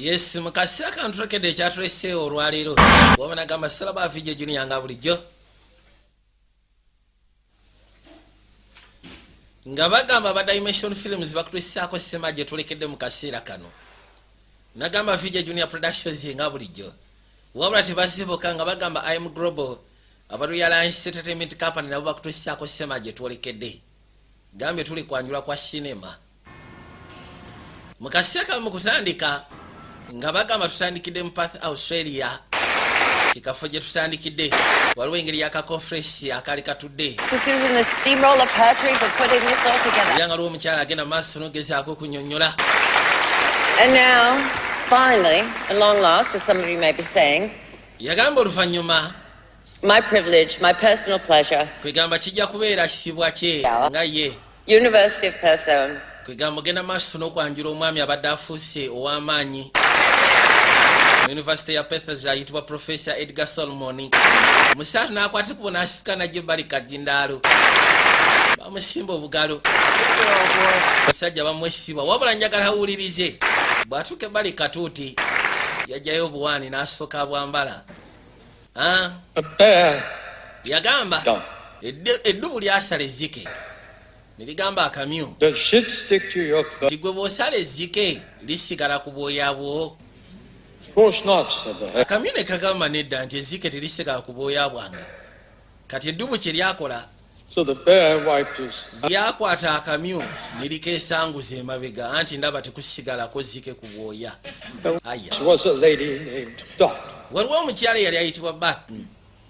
Yes, mukasira kanturekedde ekyatulese olwaleero wabona gamba Salaba Vijay Junior nga bulijjo nga bagamba ba Dimension Films bakutusisaako sema gye tulekedde mu kaseera kano nagamba Vijay Junior Productions nga bulijjo wabula tebasiboka nga bagamba I am Global Abaluyalance Entertainment Company nabo bakutusisaako sema gye tulekedde gambye tuli kwanjula kwa sinema mu kaseera kano mu kutandika nga bagamba tutandikidde mu Perth Australia kikafo gye tutandikidde waliwo engeri yaka conference akali katudde using the steamroller poetry for putting this all together. yanga lwo omukyala agenda maaso nogezaako kunyonnyola. And now, finally, at long last, as some of you may be saying, yagamba oluvannyuma my privilege, my personal pleasure, kwegamba kijja kubeera kisibwa kye nga ye University of Perth. kwegamba ogenda maaso n'okwanjula omwami abadde afuuse ow'amaanyi University ya Perth ayitibwa Professor Edgar Solomon musaatu n'akwate ku n'asituka najje bali kajindaalo bamusimba obugalo musajja bamwesiba wabula njagala awulirize bw'atuuke bali katuuti yajjayo obuwaani n'asooka bwambala yagamba eddubu lyasala ezzike ne ligamba akamyu nti gwe bw'osala ezzike lisigala ku bwoya bwo. Of course not, said the head. Akamyu ne kagamba nedda nti ezzike terisigala ku bwoya bwange kati eddubu kye lyakola So the bear wiped his. lyakwata akamyu ne likeesanguza emabega anti ndaba tekusigalako zzike ku bwoya. Aya There was a lady named Dot waliwo omukyala yali ayitibwa Barton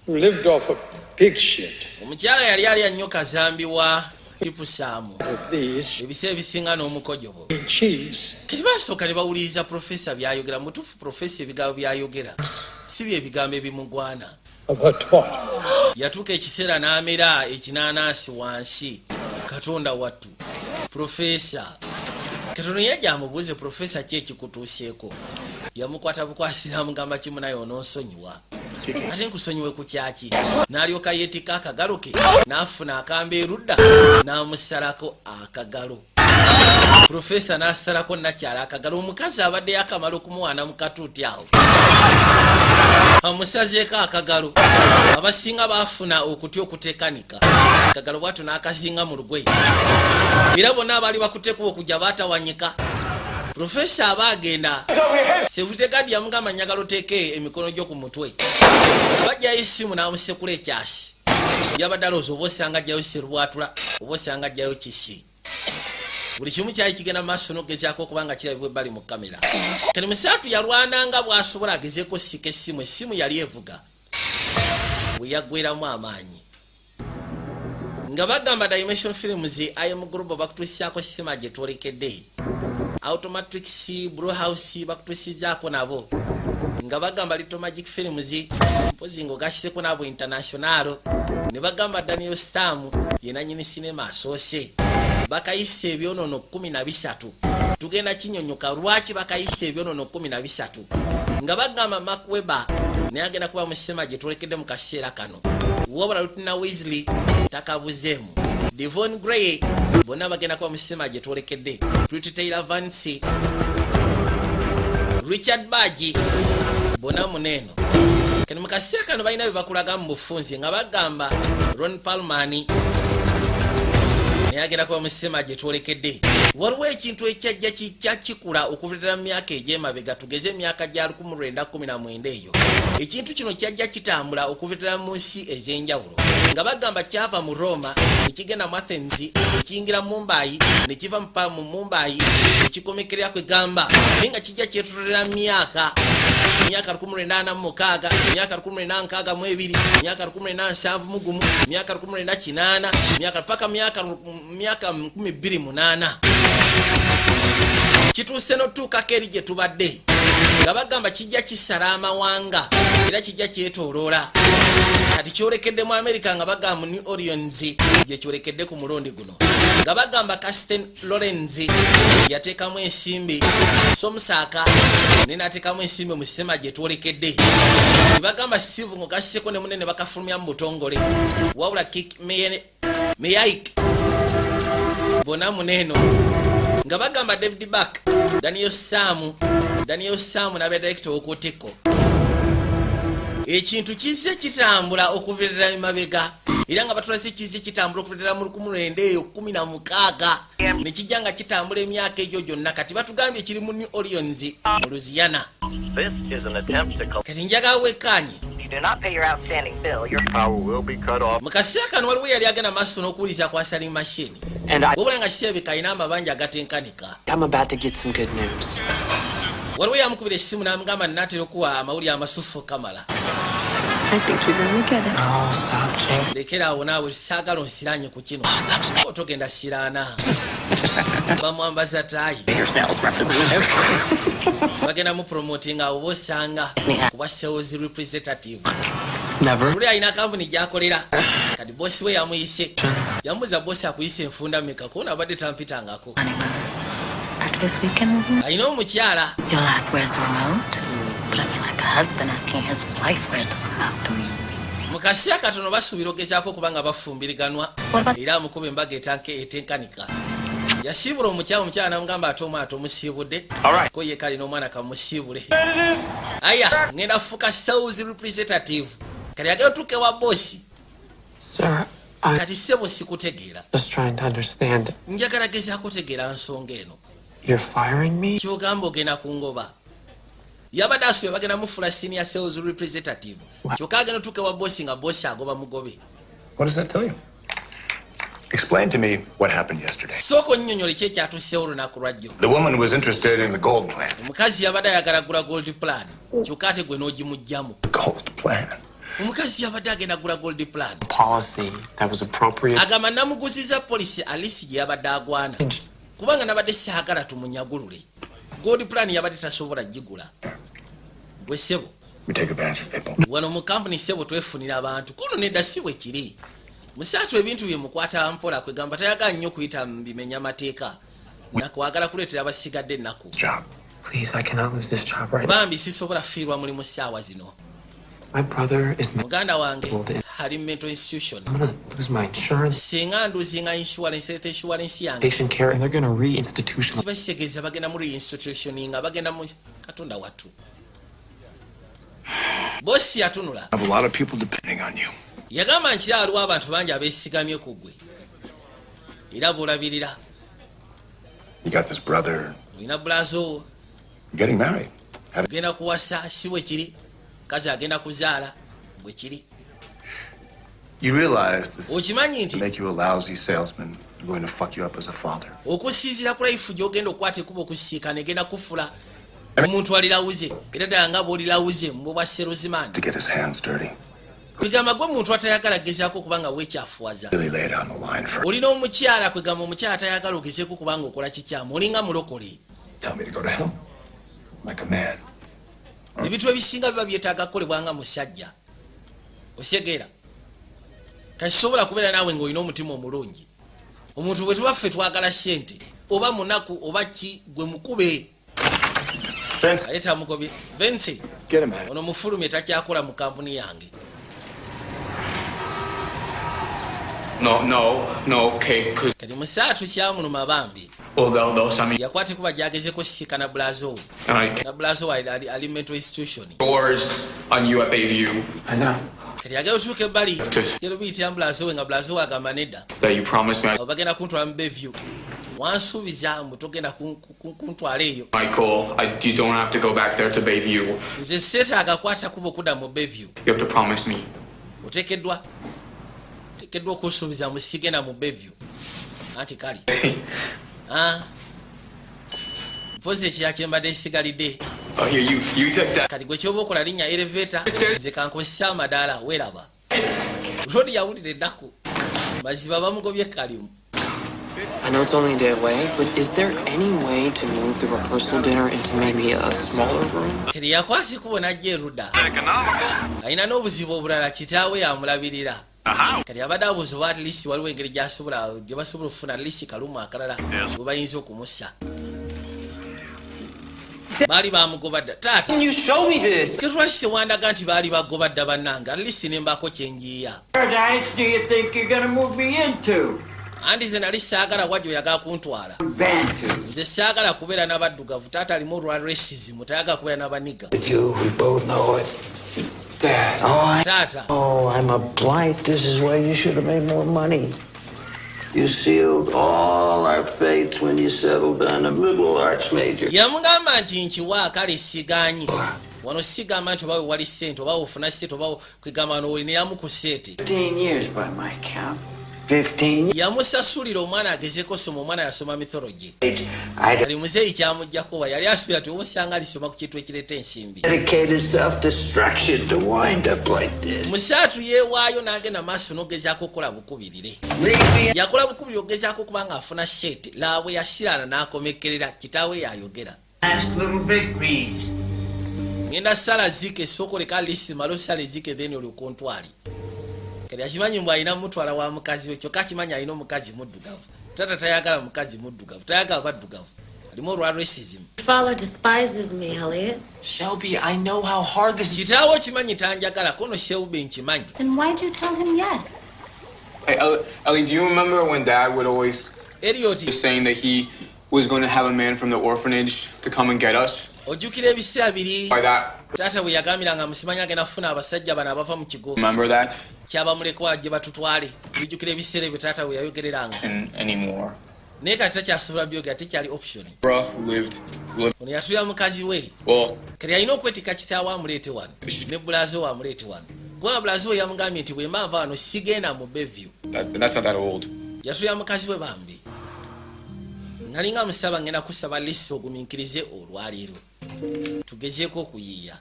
who lived off of pig shit. omukyala yali alya nnyo kazambiwa tipusaamu Of these, ebiseera ebisinga n'omukojobo in cheese, kati basooka ne bawuliriza profesa byayogera mutuufu profesa ebigambo byayogera si bye ebigambo ebimugwana about what? yatuuka ekiseera n'amera ekinaanaasi wansi katonda wattu profesa katono yajja amubuuze profesa ki ekikutuuseeko yamukwata bukwasira amugamba kimu naye onoonsonyiwa ate nkusonyiwe ku kyaki n'alyoka yeetika akagalo ke n'afuna akamba erudda n'amusalako akagalo profesa n'asalako nakyala akagalo omukazi abadde yakamala okumuwaana mu katuuti awo amusazeeko akagalo abasinga baafuna okutya okutekanika akagalo bwatu n'akazinga mu lugoye era bonna abaali bakutekuwa okujja baatawanyika profesa aba agenda sebutegadi yamugamba njagala oteeke emikono gyo ku mutwe abajjayo essimu n'amusekula ekyasi yabadde alowooza oba osanga ajjayo serubwatula oba osanga ajjayo kisi buli kimu kyali kigenda maaso n'ogezaako okubanga kirabibwa ebbali mu kamera kati musaatu yalwananga bw'asobola agezeeko sika essimu yali evuga bwe yaggweramu amaanyi nga bagamba Dimension Films I am Global bakutuusisaako sima gye twolekedde Automatics Blue House bakutuusizaako nabo nga bagamba Little Magic Films mpozi ng'ogasizeko nabo international ne bagamba Daniel Stamu ye nannyini sinema asoose bakayise ebyonono 13 tugenda kinyonyoka lwaki bakayise ebyonono 13 nga bagamba Mark Webber naye agenda kuba mu sinema gye twolekedde mu kaseera kano wabula Lutina Weasley takabuzeemu Devon Gray bonna bagenda kuba mu sinema gye twolekedde Pretty Taylor Vance Richard Badge bonna muneeno kati mu kaseera kano balina bye bakulaga mu bufunzi nga bagamba Ron Palmani naye agenda kuba mu sinema gye twolekedde waliwo ekintu ekyajja kijja kikula okuviira mu myaka egy'emabega tugeze emyaka gya 1919 eyo ekintu kino kyajja kitambula okuviira mu nsi ez'enjawulo nga bagamba kyava mu Roma nekigenda mu Athens nekiyingira mu Mumbai nekiva mu Mumbai nekikomekerera kwegamba naye nga kijja kyetolera myaka 1946 myaka 1962 myaka 1971 myaka 1908 myaka paka myaka 2008 kituuse n'otuukako eri gye tubadde nga bagamba kijja kisala amawanga era kijja kyetoloola kati kyolekedde mu America nga bagamba New Orleans gye kyolekedde ku mulundi guno nga bagamba Castle Lorenz yateekamu ensimbi Somusaka ne n'ateekamu ensimbi mu sinema gye twolekedde ne bagamba Steve ng'ogasiseko ne munene bakafulumya mu butongole wabula Kik Meyaik bonna muneeno nga bagamba David Buck Daniel Samu Daniel Sam n'abe director w'okutiko ekintu kizze kitambula okuvirira emabega era nga batulaze kizze kitambula okuvirira mu 1916 ne kijja nga kitambula emyaka egyo gyonna kati batugambye kiri mu New Orleans mu Louisiana. Kati njaga wekanye Do not pay your outstanding bill. Your power will be cut off. Mukasiya kano waliwo yali agenda maaso n'okuwuliza kwa selling machine wabula nga kirabika alina amabanja agatenkanika. I'm about to get some good news. Waliwo yamukubira essimu n'amugamba nnaatera okuwa amawulire amasufu Kamala. I think you're gonna get it. Oh, stop, Jinx. Lekera awo naawe saagala onsiranye ku kino otogenda siraana bamwambaza taayi Your sales representative. bagenda mu promoting awo bosanga kuba sales representative. Never. Buli alina kampuni gy'akolera kati bosi we yamuyise yamubuuza bosi akuyise enfunda meka kuona abadde tampitangako. After this weekend, Alina omukyala you'll ask where's the remote. But I mean, like a husband asking his wife where's the remote. mu kaseera katono basuubira ogezaako kubanga bafumbiriganwa era amukuba embaga etenkanika. Yasiibula omukyala n'amugamba ate omwana tomusiibudde ko ye kali n'omwana kamusiibule. Aya ngenda kufuuka sales representative kati yagala otuuke wa bosi Sir, I'm kati ssebo sikutegeera just trying to understand. njagala gezaako otegeera nsonga eno You're firing me? kyogamba ogenda kungoba. Yabadde asuubye bagenda mufuula senior sales representative kyokka agenda otuuke wa bosi nga bosi agoba mugobe. What does that tell you? Explain to me what happened yesterday. Sooka onnyonnyole ki ekyatuuseewo olunaku lwajjo. The woman was interested in the gold plan. Omukazi yabadde ayagala gula gold plan kyokka ate gwe n'ogimugjamu. Gold plan? Omukazi yabadde agenda gula gold plan Policy that was appropriate. agamba namuguziza polisi alisi gye yabadde agwana kubanga nabadde saagala tumunyagulule. Gold plan yabadde tasobola gigula. Gwe ssebo We take advantage of people. wano mu kampuni ssebo twefunira abantu kuno nedda si bwe kiri. Musaatu ebintu bye mukwata mpola kwegamba tayagala nnyo kuyita mu bimenya mateeka nakwagala kuleetera abasigadde ennaku. Job. Please, I cannot lose this job right now. Bambi sisobola fiirwa mulimu ssaawa zino. My brother is Muganda wange ali mu mental institution. I'm gonna lose my insurance, Singa nduzinga insurance health insurance yange patient care, and they're gonna reinstitutionalize. kiba kitegeeza bagenda mu reinstitutioninga bagenda mu katonda wattu. Bosi yatunula I have a lot of people depending on you. yagamba nti aliwo abantu bangi abeesigamye ku ggwe era bw'olabirira You got this brother. olina bulazo You're getting married. genda kuwasa si bwe kiri kazi agenda kuzaala bwe kiri. You realize this is Okimanyi to nti make you a lousy salesman. I'm going to fuck you up as a father. okusinziira ku life gy'ogenda okwata ekuba okusiikana egenda kufula omuntu alilawuze era ddala nga bw'olilawuze mu bwa serozimani To get his hands dirty. kwegamba gwe muntu atayagala gezaako okubanga weekyafuwaza. Really lay it on the line for. Olina omukyala kwegamba omukyala atayagala ogezeeko kubanga okola kikyamu olinga mulokole. Tell me to go to hell. Like a man. Ebintu ebisinga biba byetaaga kukolebwa nga musajja. Osyegeera kakisobola kubeera naawe ng'olina omutima omulungi. Omuntu bwe tubaffe twagala ssente oba munaku oba ki gwe mukube. Vince. Aleeta mugobye Vince Get him at it. ono mufulumye takyakola mu kampuni yange. No, okay, because, Kati musaatu kyamuluma bambi well, they'll send me yakwate kuba gyagezeko sisikana bulazo we and I na bulazo we ali mental institution. doors on you at Bayview I know. Kati yagala otuuka ebbali yero biyitira bulazo we nga bulazo we agamba nedda that you promised me, abo bagenda kuntwala mu Bayview wansuubiza mbu togenda kuntwala eyo. Michael. You don't have to go back there to Bayview. Nze seetaaga kwata kuba okudda mu Bayview. You have to promise me. Oteekeddwa okusuubiza mu sigenda mu Bayview anti kali mpozi ekirala kyembadde nsigalidde Oh, here, you take that. kati gwe kyoba okola linnya elevator nze kankozesa amadaala weeraba. Rodi yawulira ennaku maziba bamugobye kalimu. I know it's only a day away, but is there any way to move the rehearsal dinner into maybe a smaller room? Kati yakwata ekubo n'ajja erudda alina n'obuzibu obulala kitaawe yamulabirira. Kati abadde abuuza oba atlist waliwo engeri gye basobola okufuna atlist kalumu akalala gwe bayinza okumussa. Baali bamugoba dda taata You show me this. ketwakise wandaga nti baali bagoba dda bannange atlist ne mbaako kyenjiiya. Paradise do you think you're gonna move me into? andi nze nali saagala wajjo yagala kuntwala nze saagala kubeera n'abaddugavu taata alimu olwa racism tayagala kubeera n'abaniga We both know it. Dad. Oh, taata I'm a blight. This is where you should have made more money. You sealed all our fates when you settled down a liberal arts major. yamugamba nti nkiwa kale sigaanyi wano sigamba nti oba we wali ssente oba wofuna ssente oba kwegamba noolinamu ku ssente 15 years by my count. 15 yamusasulira omwana agezeko soma omwana yasoma mythology years. ali muzeeyi kyamuggyako wa yali asubira ti oba osanga alisoma ku kintu ekireeta ensimbi Dedicated self-destruction to wind up like this. musaatu yeewaayo n'agenda maaso n'ogezaako okukola bukubirire yakola bukubiri ogezaako okuba ng'afuna ssente laabwe yasirana n'akomekerera kitaawe yayogera ngenda sala zike sokoleka lisi malo sala zike then olikontwali kali akimanyi mbwa alina mutwala wa mukazi we kyokka akimanyi alina omukazi muddugavu tata tayagala mukazi muddugavu tayagala baddugavu alimu olwa racism Father despises me, Elliot. Shelby, I know how hard this is. kitaawo kimanyi tanjagala kono Shelby nkimanyi Then why'd you tell him yes? Hey, Ellie, do you remember when Dad would always Elliot be saying that he was going to have a man from the orphanage to come and get us? ojjukira ebiseera biri By that, taata bwe yagambiranga musimanyi agenda kufuna abasajja bano abava mu kigo remember that? kyabamulekwa gye batutwale bijjukira ebiseera ebyo taata bwe yayogereranga Anymore. naye kati takyasobola byogera tekyali option Bruh lived. ono yatulira mukazi we Well, kati alina okwetika kitaawe amuleete wano ne bulazo amuleete wano kubanga bulazo we yamugambye nti bwe mbaava wano sigenda mu Bayview that's not that old. yatulira mukazi we bambi nalinga musaba ngenda kusaba lisi ogumiikirize olwaleero tugezeeko okuyiiya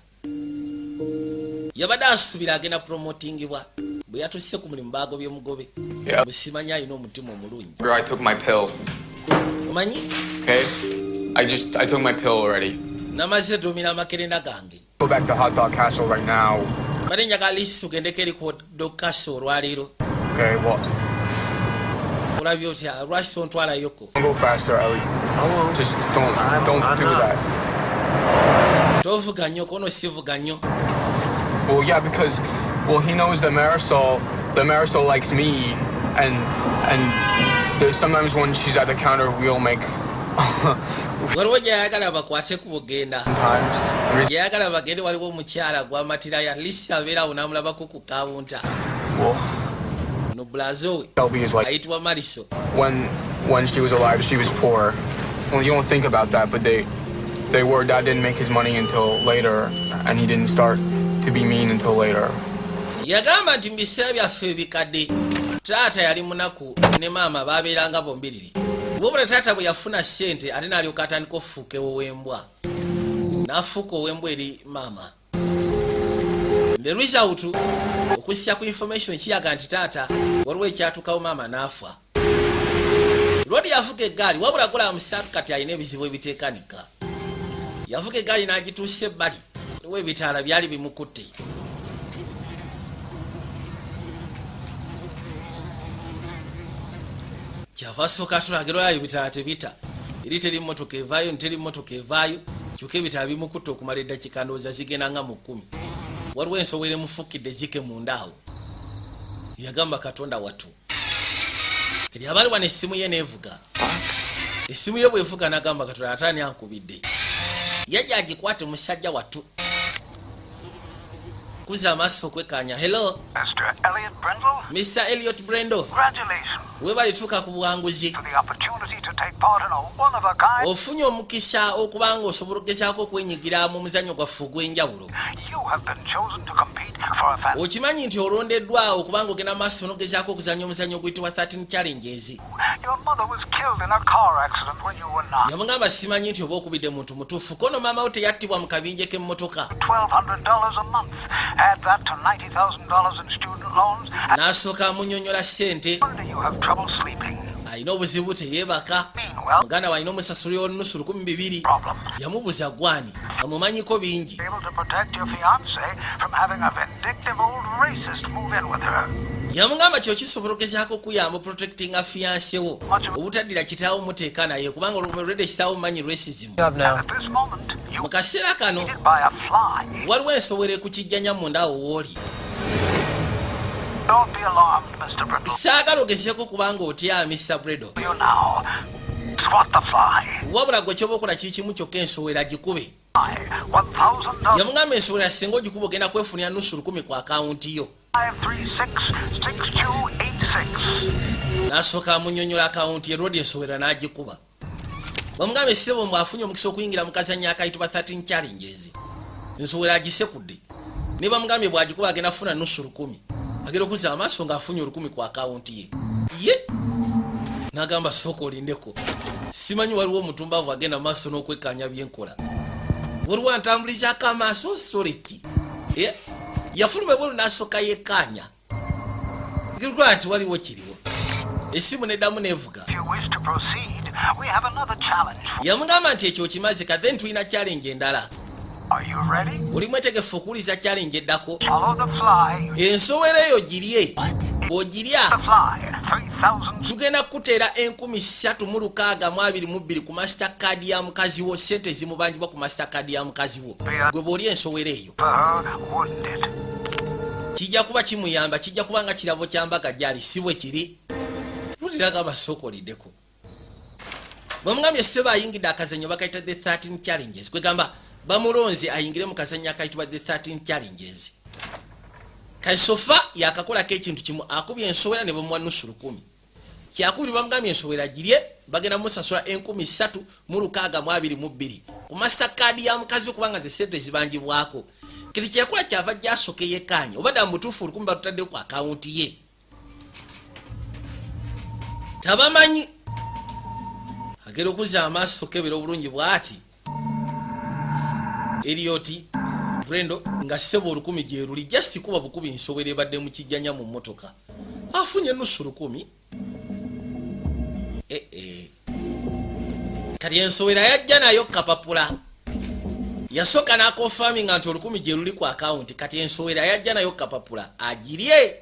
yabadde asuubira agenda promotingibwa bwe yatusse ku mulimu baagobye mugobe Yeah. busimanyi alina omutima omulungi I took my pill. omanyi Okay? I took my pill already. namaze ddumira amakerenda gange Go back to Hot Dog Castle right now. kale njagala lisi tugendeko eri ku dokasi olwaleero Okay, well, olabye otya lwaki ontwalayoko go faster, Ellie. Just don't do that. tovuga nnyo kono sivuga nnyo Well, yeah, because he knows that Marisol likes me, and there's sometimes when she's at the counter, we'll make waliwo gyeyayagala bakwate ku bugenda times. gyeyayagala bagende waliwo omukyala gwamatirayo lisi abeerawo namulabako ku kawunta Well, ono bulazo we Shelby is like ayitibwa mariso when she was alive, she was poor. Well, you don't think about that, but they were. Dad didn't make his money until later, and he didn't start to be mean until later. yagamba nti mu biseera byaffe ebikadde taata yali munaku ne maama babeeranga bombiriri wabula taata bwe yafuna ssente ate n'alyoka atandika ofuuka owembwa n'afuuka owembwa eri maama the result okussya ku information kiyaga nti taata waliwo ekyatukawo maama n'afa lwadi yavuga eggaali wabula gula musaatu kati alina ebizibu ebiteekanika yavuga eggaali n'agituusa ebbali waliwo ebitaala byali bimukutte kyava asooka atulagira oyo ebitaala tebita eri teri mmotoka evaayo nteri mmotoka evaayo kyokka ebitaala bimukutte okumala eddakiika ndowooza zigenda nga mu 10 waliwo ensowera emufukidde zike mundaawo yagamba katonda watu kati abali wano essimu ye neevuga essimu ye bwevuga nagamba katonda ataani ankubidde yajja agikwate musajja watu kuza amaaso okwekkaanya hello Mr. Elliot Brindle, Mr. Elliot Brendo congratulations we balituuka ku buwanguzi for the opportunity to take part in a one-of-a-kind. ofunye omukisa okuba nga osobola okugezaako okwenyigira mu muzannyo gwaffe ogw'enjawulo You have been chosen to compete for a fantasy. okimanyi nti olondeddwa okubanga ogenda maaso n'ogezaako okuzannya omuzannyo oguyitibwa 13 challenges Your mother was killed in a car accident when you were 9. yamugamba simanyi nti oba okubidde muntu mutuufu kono maama wo teyattibwa mu kabinje k'emmotoka $1,200 a month. Add that to $90,000 in student loans. n'asooka amunyonyola ssente Wonder you have trouble sleeping. alina obuzibu teyeebaka Meanwhile, muganda we alina omusasuli w'olunusu 200 problem. yamubuza gwani amumanyiko bingi Able to protect your fiancé from having a vindictive old racist move in with her. yamugamba kyo kisobola okugezaako okuyamba protectinga fiyanse wo obutaddira kitaawo muteeka naye kubanga olwedde kitaawo mumanyi racism At this moment, you mu kaseera kano by a fly. waliwo ensowera ekukijjanya mundaawo wooli Don't be alarmed, Mr. Brittle. saagala ogezeeko kubanga otya Mr. Breddo. You now. Swat the fly. wabula gwe kyoba okola kiri kimu kyokka ensowera gikube. $1,000. yamugamba ensowera singa ogikuba ogenda kwefunira nusu 10 ku akawunti yo. 536-6286. n'asooka amunyonyola akawunti ye rodi ensowera n'agikuba. bamugamba esebo mbw'afunye omukisa okuyingira mu kazannya akayitibwa 13 challenges. ensowera agisekudde ne bamugambye bw'agikuba agenda kufuna nusu 10. agenda okuzza amaaso ng'afunye 10 ku akawunti ye. n'agamba sooka olindeko, simanyi waliwo omutumbavu agenda mu maaso n'okwekkaanya byenkola. waliwo antambulizaako amaaso storeki. yafuluma ebweru n'asooka yekkaanya. kirwati waliwo kiriwo. essimu neddamu nevuga. If you wish to proceed, we have another challenge. yamugamba nti ekyo kimaze kathen tulina challenge endala. Are you ready? oli mwetegefu okuwuliza challenge eddako. Follow the fly. ensowera eyo girye. bw'ogirya The fly. 3,000. tugenda kuteera 3,622 ku mastercard ya mukazi wo, sente zimubangibwa ku mastercard ya mukazi wo. gwe bw'olya ensowera eyo Wouldn't it? kijja kuba kimuyamba, kijja kuba nga kirabo kyambaga gyali si bwe kiri. luliraga basookolideko. bamugambye seba ayingidde akazanyo bakayita the 13 challenges. kwegamba bamulonze ayingire mu kazanyo akayitibwa the 13 challenges. kaisofa yakakolako ekintu kimu, akubye ensowera ne bamuwa nusu 10. kyakubiri bamugambye ensowera girye, bagenda musasula 3,622 ku mastercard ya mukazi okubanga ze sente zibangibwako. kiti kyekola kyava gyasooka yekkaanya oba dda mutuufu 10 batutaddeyo ku akawunti ye. tabamanyi agenda okuzza amaaso kebera obulungi bw'ati Elioti Brendo nga ssebo 10 gye luli just kuba bukubi ensowera ebadde mu kijjanya mu mmotoka afunye nusu 10. kati ensowera yajja nayo kapapula yasooka n'akonfaminga nti 10 gye luli ku akawunti. kati ensowera yajja nayo kapapula agirye,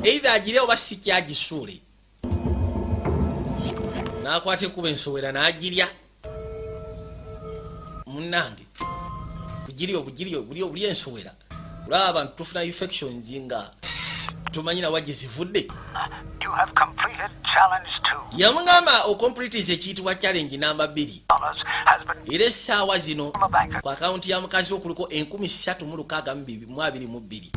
either agirye oba si kyagisuule. n'akwata ekuba ensowera n'agirya. munnange buli ensowera olaba abantu tufuna infections nga tumanyi nawa gye zivudde. You have completed challenge 2. yamugamba okompletiza ekiyitibwa challenge namba 2 Has been era essaawa zino from a bank. ku akawunti ya mukazi wo kuliko 3,622.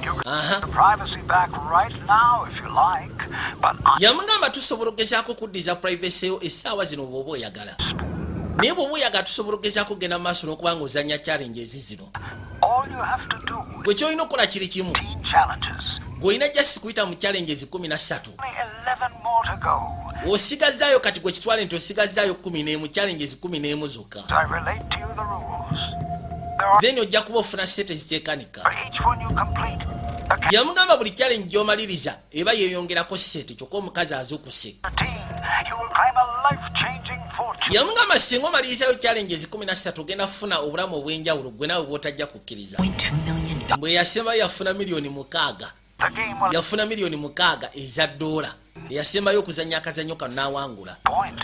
You can Aha. get your privacy back right now if you like, but yamugamba tusobola okugezaako okuddiza privacy yo essaawa zino bw'oba oyagala, naye bw'oba oyagala tusobola okugezaako okugenda mu maaso n'okubanga ozannya challenge zino. all you have to do gwe kyolina okukola kiri kimu, 15 challenges. gw'olina just kuyita mu challenges 13. Only 11 more to go. osigazaayo kati gwe kitwale nti osigazaayo 11 challenges 11 zokka, As I relate to you the rules, there are then ojja kuba ofuna sente ziteekanika. for each one you complete. yamugamba buli challenge gy'omaliriza eba yeeyongerako sente kyokka omukazi azukuse. 13, you will claim a life-changing fortune. yamugamba singa omalirizayo challenges 13 ogenda kufuna obulamu obw'enjawulo gwe naawe bw'otajja kukkiriza. bwe yasembayo yafuna $6,000,000. The game will yafuna $6,000,000 eza $. eyasembayo okuzannya akazannyo kano n'awangula. point.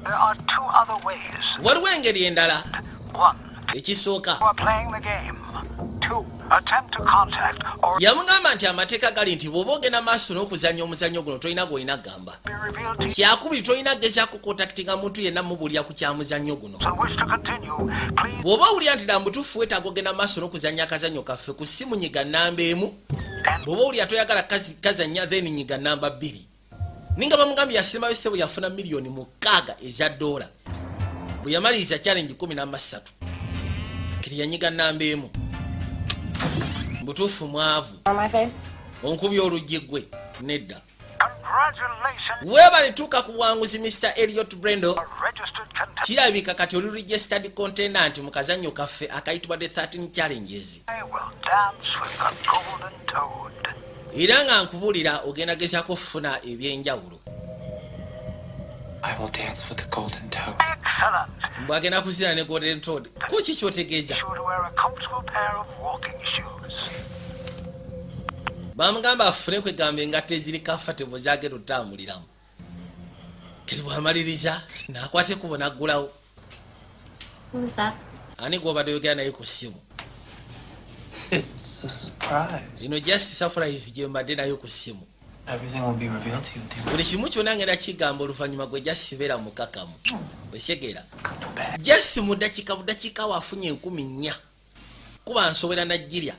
There are 2 other ways. waliwo engeri endala. 1, ekisooka you are playing the game. 2, attempt to contact or yamugamba nti amateeka gali nti bw'oba ogenda maaso n'okuzannya omuzannyo guno tolina gwolina gamba. be revealed to you. kyakubiri tolina gezaako kontaktinga muntu yenna mubulya ku kyamuzannyo guno. So wish to continue, please bw'oba owulira nti dambutuufu weetaaga ogenda maaso n'okuzannya akazannyo kaffe ku ssimu nyiga namba 1. bw'oba owulira toyagala kazannya then nyiga namba 2. ninga bamugambye yasembayo ssebo yafuna $6,000,000 eza $. bwe yamaliriza challenge 13 kiri yanyiga namba 1. butuufu mwavu On my face? onkubye oluggi gwe nedda. congratulations, weebale tuuka ku buwanguzi Mr. Eliot Brendo. a registered contestant. kirabika kati oli registered contendant mu kazannyo kaffe akayitibwa the 13 challenges. I will dance with the golden toad. era nga nkubuulira ogenda gezaako okufuna ebyenjawulo. I will dance with the golden toad. Excellent. bw'agenda kuzina ne golden toad ko ki kyotegeeza. Sure to wear a comfortable pair of walking shoes. bamugamba afune kwegamba engatte eziriko afatebo zaagenda otambuliramu. kati bw'amaliriza n'akwata ekubo n'aggulawo. Who's that? ani gw'obadde oyogera naye ku ssimu. It's a surprise. Zino just surprise gye mbadde nayo ku ssimu. Everything will be revealed to you, dear. Buli kimu kyonna ngenda kigamba oluvannyuma gwe jasibeera mukakamu. Osekera. Jasi mu budakiika wafunye 10,400. Kuba nsobera Nigeria.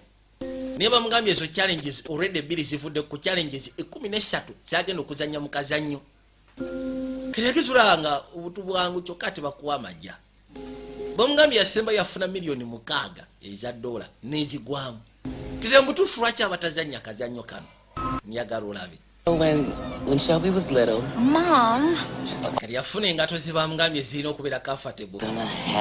Naye bamugambye ezo challenges already bbiri zivudde ku challenges 13 zagenda okuzannya mu kazannyo. Kirekizulanga obutu bwangu kyokka tebakuwa amajja. Bamugambye yasemba yafuna $6,000,000 eza dola n'ezigwamu. Kite mbutuufu lwaki abatazannya kazannyo kano? Njagala olabe. When Shelby was little, Mom. Kati yafuna engato zibamugambye zirina okubeera comfortable.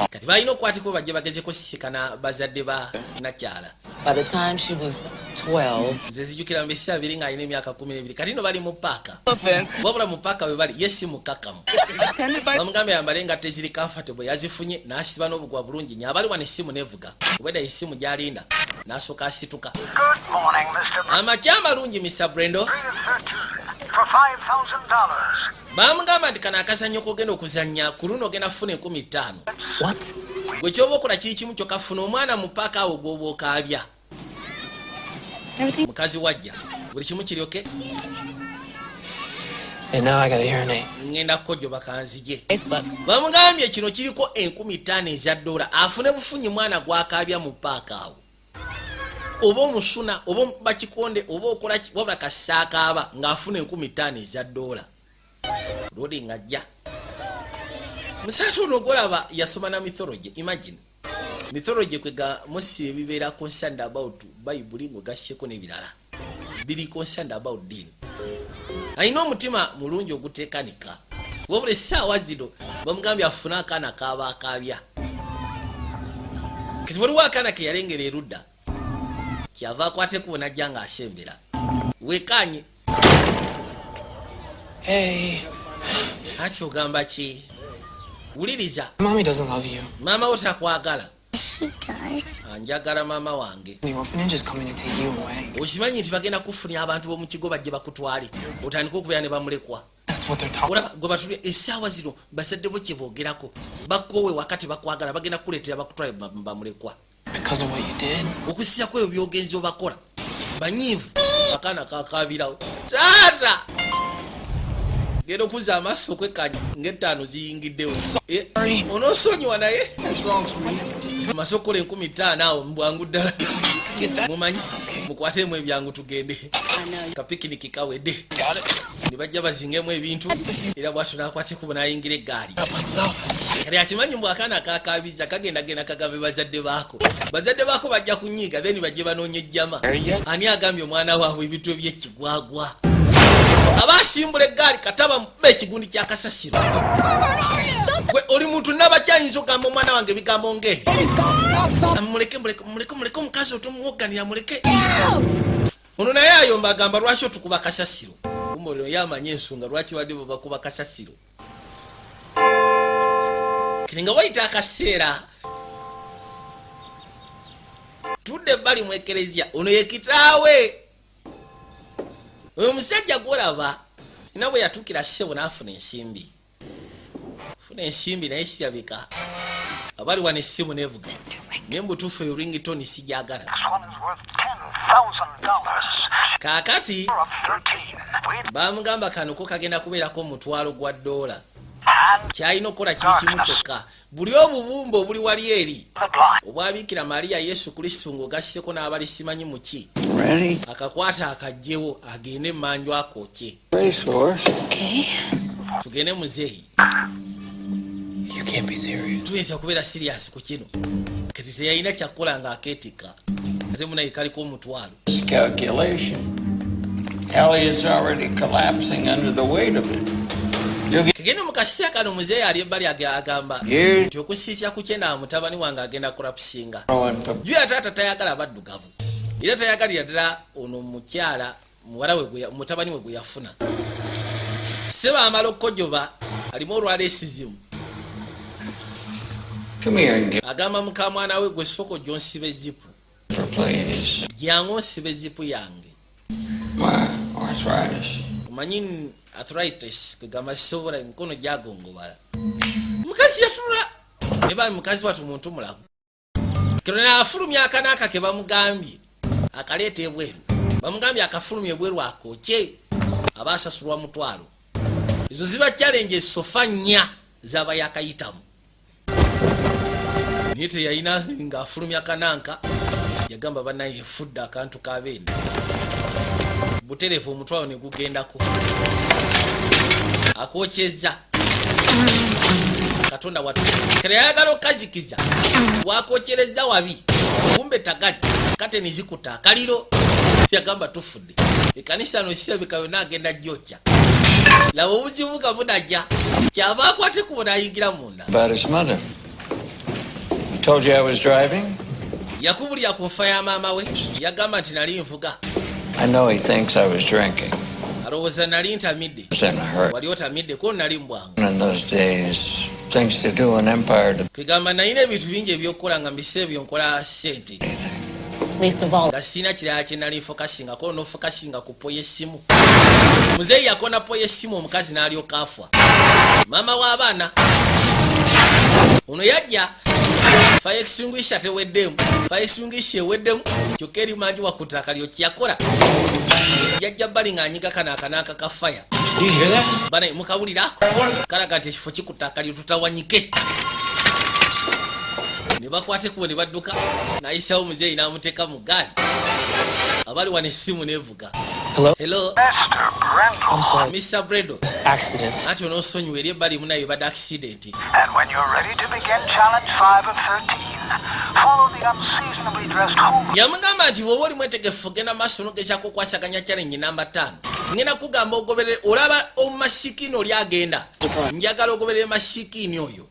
Kati balina okukwatiko bajje bagezeko sisikana bazadde ba nakyala. by the time she was 12, Nze zijjukira mu biseera biri ng'alina emyaka 12. Kati no bali mu paaka. offense, Wabula mu paaka we bali ye si mukakamu. attended by Bamugambye yambale engato eziri comfortable yazifunye n'asiba n'obugwa bulungi nnyo abali wano essimu nevuga. Obwedda essimu gy'alinda n'asooka asituka. Good morning, Mr. Amakya amalungi Mr. Brendo. 13 for $5,000. Bamugamba nti kano akazannyo k'ogenda okuzannya ku luno ogenda kufuna 15,000. what? Gwe ky'oba okola kiri kimu kyokka funa omwana mu paaka awo gw'oba okaabya. Mukazi wajja buli kimu kiryoke. And now I gotta hear her name. Ngenda kkojo bakanzije. Facebook. Bamugambye kino kiriko 15,000 eza dola afune bufunyi mwana gwakaabya mu paaka awo. Oba omusuna oba bakikonde oba okola wabula kasaakaaba ng'afuna 15,000 eza dola. Lodi ngajja. Musatu ono golaba yasoma na mythology. Imagine. Mythology kwega mosi ebibeera concerned about Bible ngo gashyeko n'ebirala. Biri concerned about dini. Alina omutima mulungi oguteekanika. Wabula essaawa zino bamugambye afuna akaana kaaba akaabya. Kati waliwo akaana ke yalengera erudda. Kyava akwateko n'ajja ng'asembera. Weekaanye. Hey, Ati ogamba ki? Wuliriza. mommy doesn't love you. Maama wo takwagala. She does. Anjagala maama wange. The orphanage is coming to take you away. Okimanyi nti bagenda kufunira abantu b'omu kigo bajje bakutwale. Otandika okubeera ne bamulekwa. That's what they're talking Olaba gwe batulya essaawa zino bazadde bo kye boogerako. Bakkoowe wakati bakwagala bagenda kuleetera bakutwale bamulekwa. because of what you did. Okusisyako ebyo byogenzi obakola. Banyiivu. Akaana kakaabirawo. Taata! Genda okuzza amaaso okwekkaanya ng'ettaano ziyingiddewo. Onoosonyiwa naye? Amaze okukola 15,000 awo mbwangu ddala. Mumanyi mukwatemu ebyangu tugende. Kapikiniki kawedde. Ne bajja bazingemu ebintu era bw'atyo n'akwateko n'ayingira eggaali. Kati akimanyi mbw akaana kakaabiza kagendagenda kagambe bazadde baako. Bazadde baako bajja kunyiiga then bajje banoonye ejjama. Ani agambye omwana waabwe ebintu eby'ekigwagwa? Abasimbula eggaali kataba mube ekigundi kya kasasiro. Gwe oli muntu nabakyayinza okugamba omwana wange ebigambo ng'ebyo. Muleke omukazi otomuwogganira muleke. Ono naye ayomba agamba lwaki otukuba kasasiro. Kumbe olwo yamanye ensonga lwaki badde bo bakuba kasasiro. Kiringa wayita akaseera. Tudde bali mu ekelezia ono ye kitaawe. Oyo musajja gwolaba ina bwe yatuukira ssebo n'afuna ensimbi. Funa ensimbi naye sirabika. Abali wano essimu nevuga. Naye mbutuufu eyo ringtone sijagala. This one is worth $10,000. Kaakati Of 13. bamugamba kano ko kagenda kubeerako $1,000. And Kyalina okukola kiri kimu kyokka. Buli obubumba obuli wali eri the blind. obwabikira Mariya Yesu Kristo ng'ogasseko n'abali simanyi muki. Ready? Akakwata akajjewo agende emmanju akookye. Racehorse. Okay. Tugende muzeeyi. You can't be serious. Tuyinza kubeera serious ku kino. Kati teyalina kyakukola ng'akeetika. Ate munaye kaliko $1,000. Calculation. Elliot's already collapsing under the weight of it. Kagenda mu kaseera kano muzeeyi ali ebbali agamba Here's nti okusiisya ku kyenda mutabani wange agenda kulapusinga. going to Juya taata tayagala abaddugavu. Era tayagalira ddala ono mukyala muwala we mutabani we gwe yafuna. Seba amala okkojoba alimu olwaleesizimu. come here and get Agamba muka mwana we gwe soko gy'onsiba ezipu. for please. Gyange onsiba ezipu yange. My arthritis. Omanyi arthritis kugamba sisobola emikono gyagongobala. Mukazi yatunula. Ne bali mukazi watu muntu mulago. kirona afulumya akanaka ke bamugambye akaleeta ebweru bamugambye akafulumya ebweru akokye abasasulwa mutwalo. Izo ziba challenge sofa nnya zaba yakayitamu. Nite yaina nga afulumya kananka yagamba banaye fudda akantu kabende buterefu omutwalo ne gugendako akokyeza katonda watu kreyagala okazikiza wakokyereza wabi kumbe tagali kate nizikuta akaliro yagamba tufudde ekanisa no sirabika yona agenda jjocha labo buzibuka budaja kyaba akwate kubona ayingira munda. About his mother. Told you I was driving? Yakubuli yakunfa ya mama we yagamba nti nali nvuga. I know he thinks I was drinking. Alowooza nali ntamidde. Wali otamidde ko nali mbwangu. In those days, things to do in Empire. Kigamba nalina ebintu bingi ebyokukola nga mbise byonkola sente. Least of all. Kasina kirala kye nali fokasinga ko no fokasinga ku poye simu. Muzeyi yakona poye simu omukazi n'alyoka afa. Mama w'abaana. Uno yajja fire extinguisher teweddemu. Fire extinguisher eweddemu. Kyokka eri manji wakutaka lyo kyakola. Yajja bali ng'anyiga kana akanaka ka fire. Bana mukawulirako. Kalaga nti ekifo kikutaka lyo tutawanyike. Ne bakwate kubo ne badduka nayisawo muzeyi n'amuteeka mu gaali abali wane essimu nevuga. Hello. I'm sorry. Mr. Bredo. Accident. Ati onosonyiwa eri ebbali munayo bad accident. And when you're ready to begin challenge 5 of 13, follow the unseasonably dressed home. Yamugamba nti wowe oli mwetegefu genda maaso n'ogezaako okwasaganya challenge namba 5. Ngenda kugamba ogoberere olaba omumasikini oli agenda. Njagala ogoberere masikini oyo.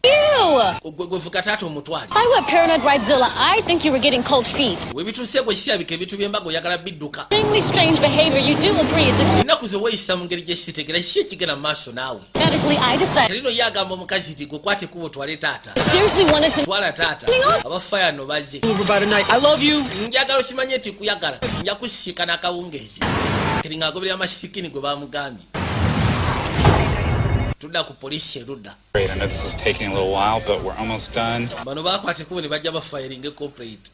Gwevuga taata omutwali. I went paranoid Ridezilla. I think you were getting cold feet. Webituuse gwe kirabika ebintu by'embaga oyagala bidduka. Extremely strange behavior. You do agree it's Ennaku ze weeyisa mu ngeri gye sitegera ki ekigenda mu maaso naawe. Medically, I decided. Terino yagamba omukazi nti gwe kwate kubo twale taata. Seriously wanted to. Twala taata. Abafaya no bazze. Over by tonight. I love you. Njagala okimanye nti kuyagala. Nja kusiika n'akawungeezi. Kati ng'agoberera amasikini gwe baamugambye. Tudda ku poliisi erudda. Great, I know this is taking a little while, but we're almost done. Bano baakwate kubo ne bajja bafayiringa corporate.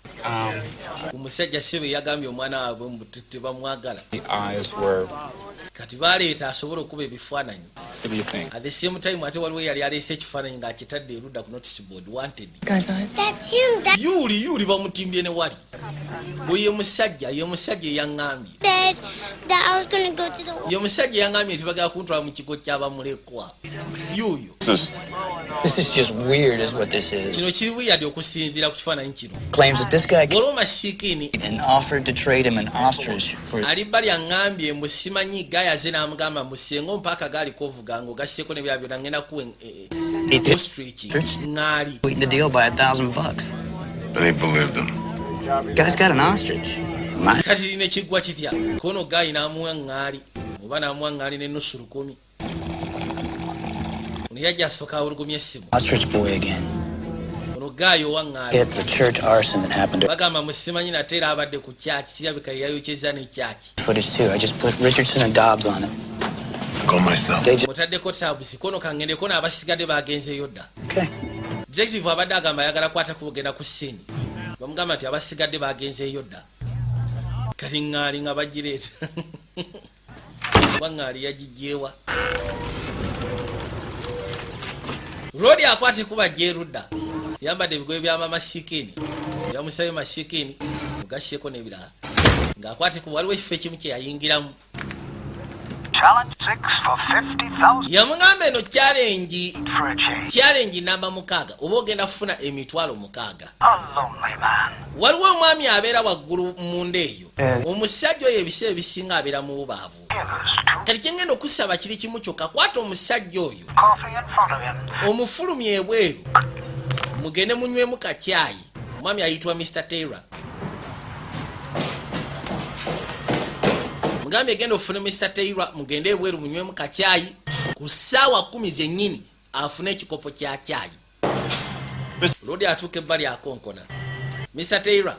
Ku musajja Sebe yagambye omwana waabwe tebamwagala. The eyes were. Kati baleeta asobole okuba ebifaananyi. What do you think? At the same time ate waliwo yali aleese ekifaananyi ng'akitadde erudda ku notice board wanted. Guy's eyes. That's him. That Yuli bamutimbye ne wali. Ye musajja eyaŋŋambye. said that I was going to go to the. Ye musajja eyaŋŋambye nti bagala kuntwala mu kigo ky'abamulekwa. Yuuyo. This is just weird, is what this is. Kino kiri weird okusinziira ku kifaananyi kino. Claims that this guy Waliwo masiikini and offered to trade him an ostrich for. alibba lyaŋŋambye mbu simanyi gayaze n'amugamba mbu singa mpaaka gaali kovuga ng'ogasseeko ne bya byonna ngenda kuwa ostrich ŋŋaali. Sweeten the deal by $1,000. But he believed him. Guy's got an ostrich. Kati lina ekiggwa kitya kono gaali n'amuwa ŋŋaali oba n'amuwa ŋŋaali n'ennusu 10. Ono yajja asooka awulugumya essimu. Ostrich boy again. Ono gaayi owa ŋŋaali. Get the church arson that happened. Bagamba musimanyi nate era abadde ku kyaki kirabika yayokyeza n'ekyaki. Footage too. I just put Richardson and Dobbs on him. Go myself. They just. Mutaddeko tabusi kono kangendeko n'abasigadde bagenzeeyo dda. Okay. Detective abadde agamba ayagala kwata kubugenda ku ssiini. Bamugamba nti abasigadde bagenzeeyo dda. Kati ŋŋaali nga bagireeta. Ŋŋaali yagiggyeewa. Rodi akwate kuba gyerudda. Yambadde ebigoye byama masiikini. Yamusabye masiikini mugashyeko n'ebirala. Ng'akwate kuba waliwo ekifo ekimu kye yayingiramu. Challenge 6 for 50,000 Yamugamba eno challenge for a change. challenge namba 6 oba ogenda kufuna emitwalo 6. A lonely man. Waliwo omwami abeera waggulu munda eyo. Omusajja oyo ebiseera ebisinga abeera mu bubaavu. Kati kyengenda okusaba kiri kimu kyokka kwata omusajja oyo Coffee in front of him. omufulumya ebweru mugende munywemu kacyayi. Omwami ayitibwa Mr. Taylor. Mugambye genda ofune Mr. Taylor mugende ebweru munywemu kacyayi ku ssaawa 10 zennyini afune ekikopo kya cyayi. Lodi atuuka ebbali akonkona. Mr. Taylor.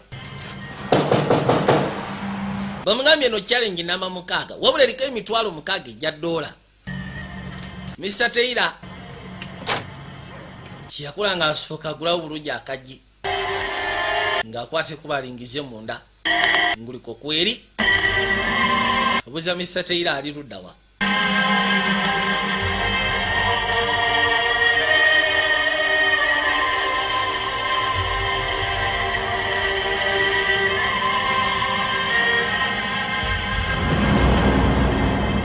Bamugambye eno challenge namba 6 wabula eriko emitwalo 6 ejja $. Mr. Taylor kiyakola nga asooka agulawo bulungi akaggi. ng'akwate kubalingize munda nguliko kweri obuza Mr. Taylor ali luddawa.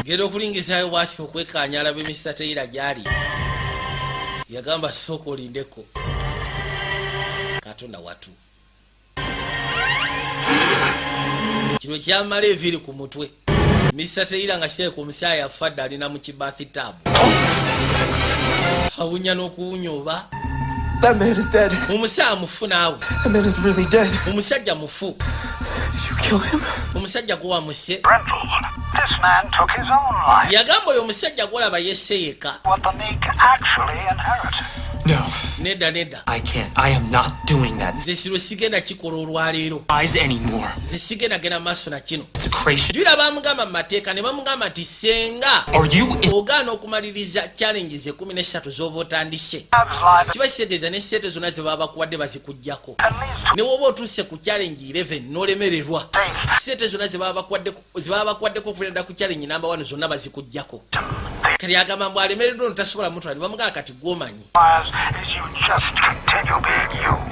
Genda okulingizayo bwaki okwekanya alabe Mr. Taylor gyali. Yagamba sooka olindeko. Katonda watu. Kino kyamala eviri ku mutwe. Mr. Taylor nga kiri ku musaayi afadde alina mu kibathtub. Awunya n'okuwunya oba. That man is dead. Omusaayi mufu naawe. That man is really dead. Omusajja mufu. Did you kill him? Omusajja gwe wamuse. This man took his own life. Yagamba oyo omusajja gwolaba yeseyeka. What the Meek actually inherited. No. Nedda. I can't. I am not doing that. Nze sirwe sigenda kikola olwaleero. Eyes anymore. Nze sigenda genda maaso na kino. Desecration. Jula bamugamba mu mateeka ne bamugamba nti senga Are you ogaana okumaliriza challenges 13 z'oba otandise. Kiba kitegeeza ne sente zonna ze baba bakuwadde bazikuggyako. Ne woba otuuse ku challenge 11 n'olemererwa. Sente zonna ze baba bakuwaddeko okuvinira ku challenge number 1 zonna bazikuggyako. Kali agamba mbu alemereddwa notasobola mutwala ne bamugamba kati gwomanyi.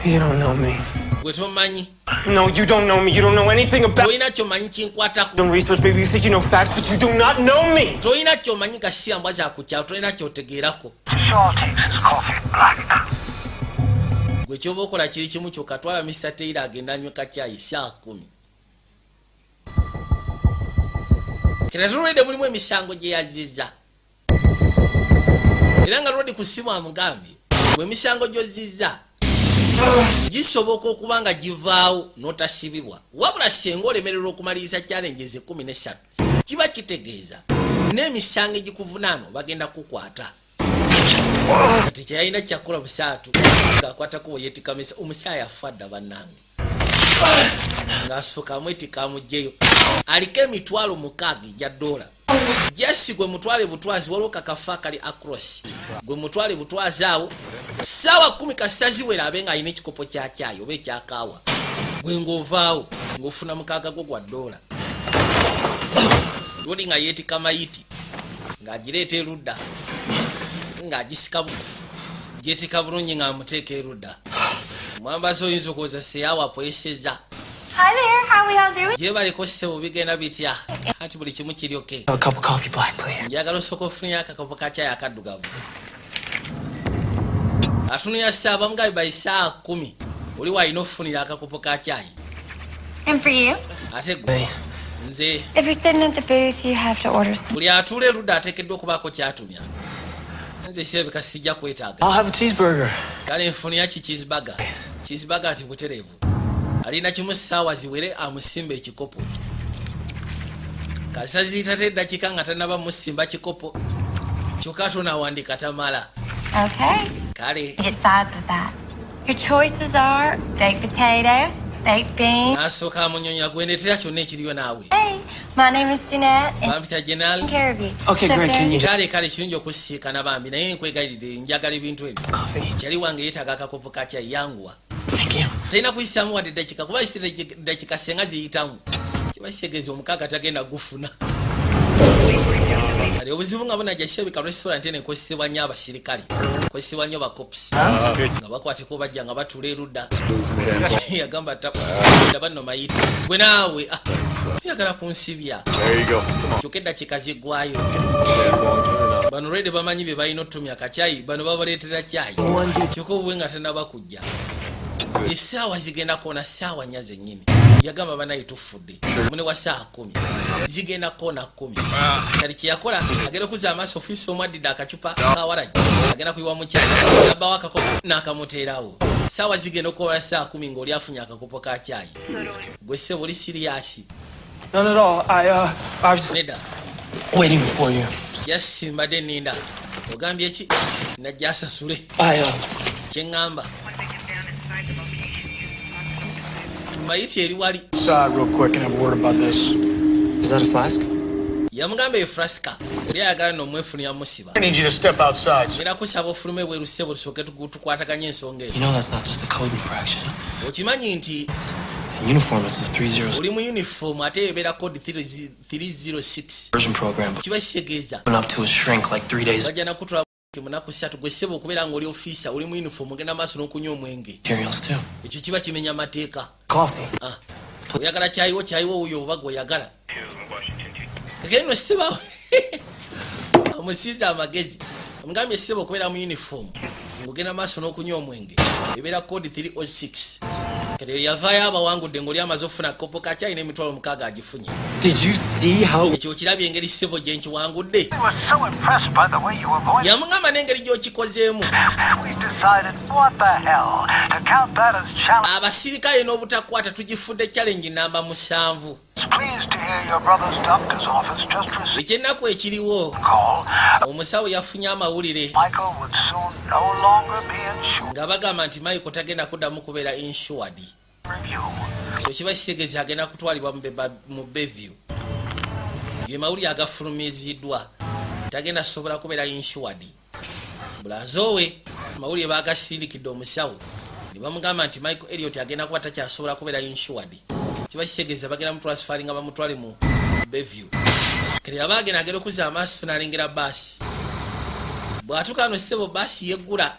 You don't know me. Gwe tomanyi. No, you don't know me. You don't know anything about. Toyina kyomanyi kinkwatako. Don't research, baby. You think you know facts, but you do not know me. Toyina kyomanyi gasiya mbwa za kukyalo. Toyina kyotegeerako. Gwe kyoba okola kiri kimu kyokka twala Mr. Taylor agenda anywe kakyayi saa 10. Kera tulwedde mulimu emisango gye yazizza. Era nga lwedi ku simu amugambye gwe emisango gy'ozizza gisoboka okuba nga givaawo n'otasibibwa. Wabula singa olemererwa okumaliriza challenges 13 kiba kitegeeza n'emisango egikuvunaano bagenda kukwata. Kati kyalina kyakola busaatu ng'akwatako weyeetika omusaayi afadda bannange. Ng'asooka amwetika amugyeyo. Aliko emitwalo 6 egya $. Jesi gwe mutwale butwazi waliwo kakafa akali across. Gwe mutwale butwazi awo ssaawa 10 kasita ziwera abe nga alina ekikopo kya caayi oba ekyakaawa. Gwe ng'ovaawo ng'ofuna mukaaga gwo gwa $. Lwodi nga yeetika mayiti ng'agireeta erudda ng'agisika gyetika bulungi ng'amuteeka erudda. Mwambazi oyinza okuweza seyaawa apoyeseza. Hi there, how we all doing? Gye baliko ssebo bigenda bitya. Ati buli kimu kiri okay. A cup of coffee black, please. Njagala osooka ofunira akakapo ka caayi akaddugavu. Atunira ssaawa mugabi bayisa 10. Oli waalina ofunira akakopo ka caayi. And for you? Ate gwe nze If you're sitting at the booth, you have to order some. buli atuula erudda ateekeddwa okubaako kyatumya. Nze kirabika sijja kwetaaga. I'll have a cheeseburger. Kale nfunira ki cheeseburger. Cheeseburger ati butereevu. Alina kimu ssaawa ziwere amusimba ekikopo. Kasita ziyita eddakiika nga tannaba musimba kikopo. Kyokka tonaawandika tamala. Okay. Kale Get sides with that. Your choices are baked potato, baked beans. n'asooka amunyonya gwendeetera kyonna ekiriyo naawe. Hey, my name is Jeanette, and Bampita General. I'm taking care of you. Okay, So great. Can you Kale kirungi okusisikana bambi naye nkwegalidde njagala ebintu ebyo. coffee? Kyali wange yeetaaga akakopo ka caayi yanguwa. Thank you. Talina kuyisaamu wadde eddakiika kuba isira eddakiika senga ziyitamu. Kiba kitegeeza omukaaga tagenda gufuna. Kale obuzibu nga bunajja kirabika restaurant eno ekozesebwa nnyo abasirikale. Ekozesebwa nnyo bakopusi. Nga bakwateko bajja nga batuula erudda. Yagamba banno mayiti. Gwe naawe yagala kunsibya. Kyokka eddakiika ziggwayo. Bano redi bamanyi bye balina otutumya akacaayi bano babaleetera caayi. Kyokka obuwe nga tannaba kujja. Essaawa zigenda koona ssaawa 4 zennyini. Yagamba banaye tufudde. Mune wa saa 10. Zigenda koona 10. Kali kye yakola agenda okuza amaaso ofiisi omwaddidde akacupa kawaragi. Agenda kuyiwa mu caayi. Yabbawo akakopo n'akamuteerawo. Ssaawa zigenda okukola saa 10 ng'oli afunye akakopo ka caayi. Gwe ssebo oli siriyasi. None at all. I was Nedda. waiting for you. Yasimbadde nninda. Ogambye ki? Najja asasule. Kye ŋŋamba. Mayiti eri wali. Real quick and have a word about this. Is that a flask? yamugamba efraska yayagala nomwefunira musiba I need you to step outside. era kusaba ofulume bweru ssebo tusooke tukwataganye ensonga You eyo know that's not just a code infraction. okimanyi nti In uniform, it's a 30 oli mu uniform ate ebeera code 306 version program. kiba kitegeeza Went up to a shrink like 3 days. bajja nakutula munaku 3 gwe ssebo okubeera ng'oli ofiisa oli mu uniform ogenda maaso n'okunywa omwenge Materials too. ekyo kiba kimenya amateeka Coffee. oyagala kyayiwo wuyo oba gweoyagala kekeno sseba omusiza amagezi omugambye sseba okubeera mu uniform ng'ogenda maaso n'okunywa omwenge ebeera code 306 kati yavaayo abawangudde ng'oli amaze okufuna kopo kakyalina emitwalo 6 agifunye Did you see how ekyo okirabye engeri ssebo gye nkiwangudde We were so impressed by the way you were going. yamugamba n'engeri gy'okikozeemu We decided, what the hell, to count that as challenge. abasirikale n'obutakwata tugifudde challenge namba 7 Pleased to hear your brother's doctor's office just received ekyennaku ekiriwo a call. omusawo yafunye amawulire Michael would soon no longer be insured. nga bagamba nti Michael tagenda kuddamu kubeera insured Review. so kiba kitegeeza agenda kutwalibwa mu Bayview ye mawulire agafulumiziddwa tagenda kusobola kubeera insured bulazowe mawulire bagasindikidde omusawo ne bamugamba nti Michael Elliot agenda kuba takyasobola kubeera insured kiba kitegeeza bagenda mutransferi nga bamutwale mu Bayview kati aba agenda okuzza amaaso n'alengera baasi bw'atuuka no ssebo baasi yeggula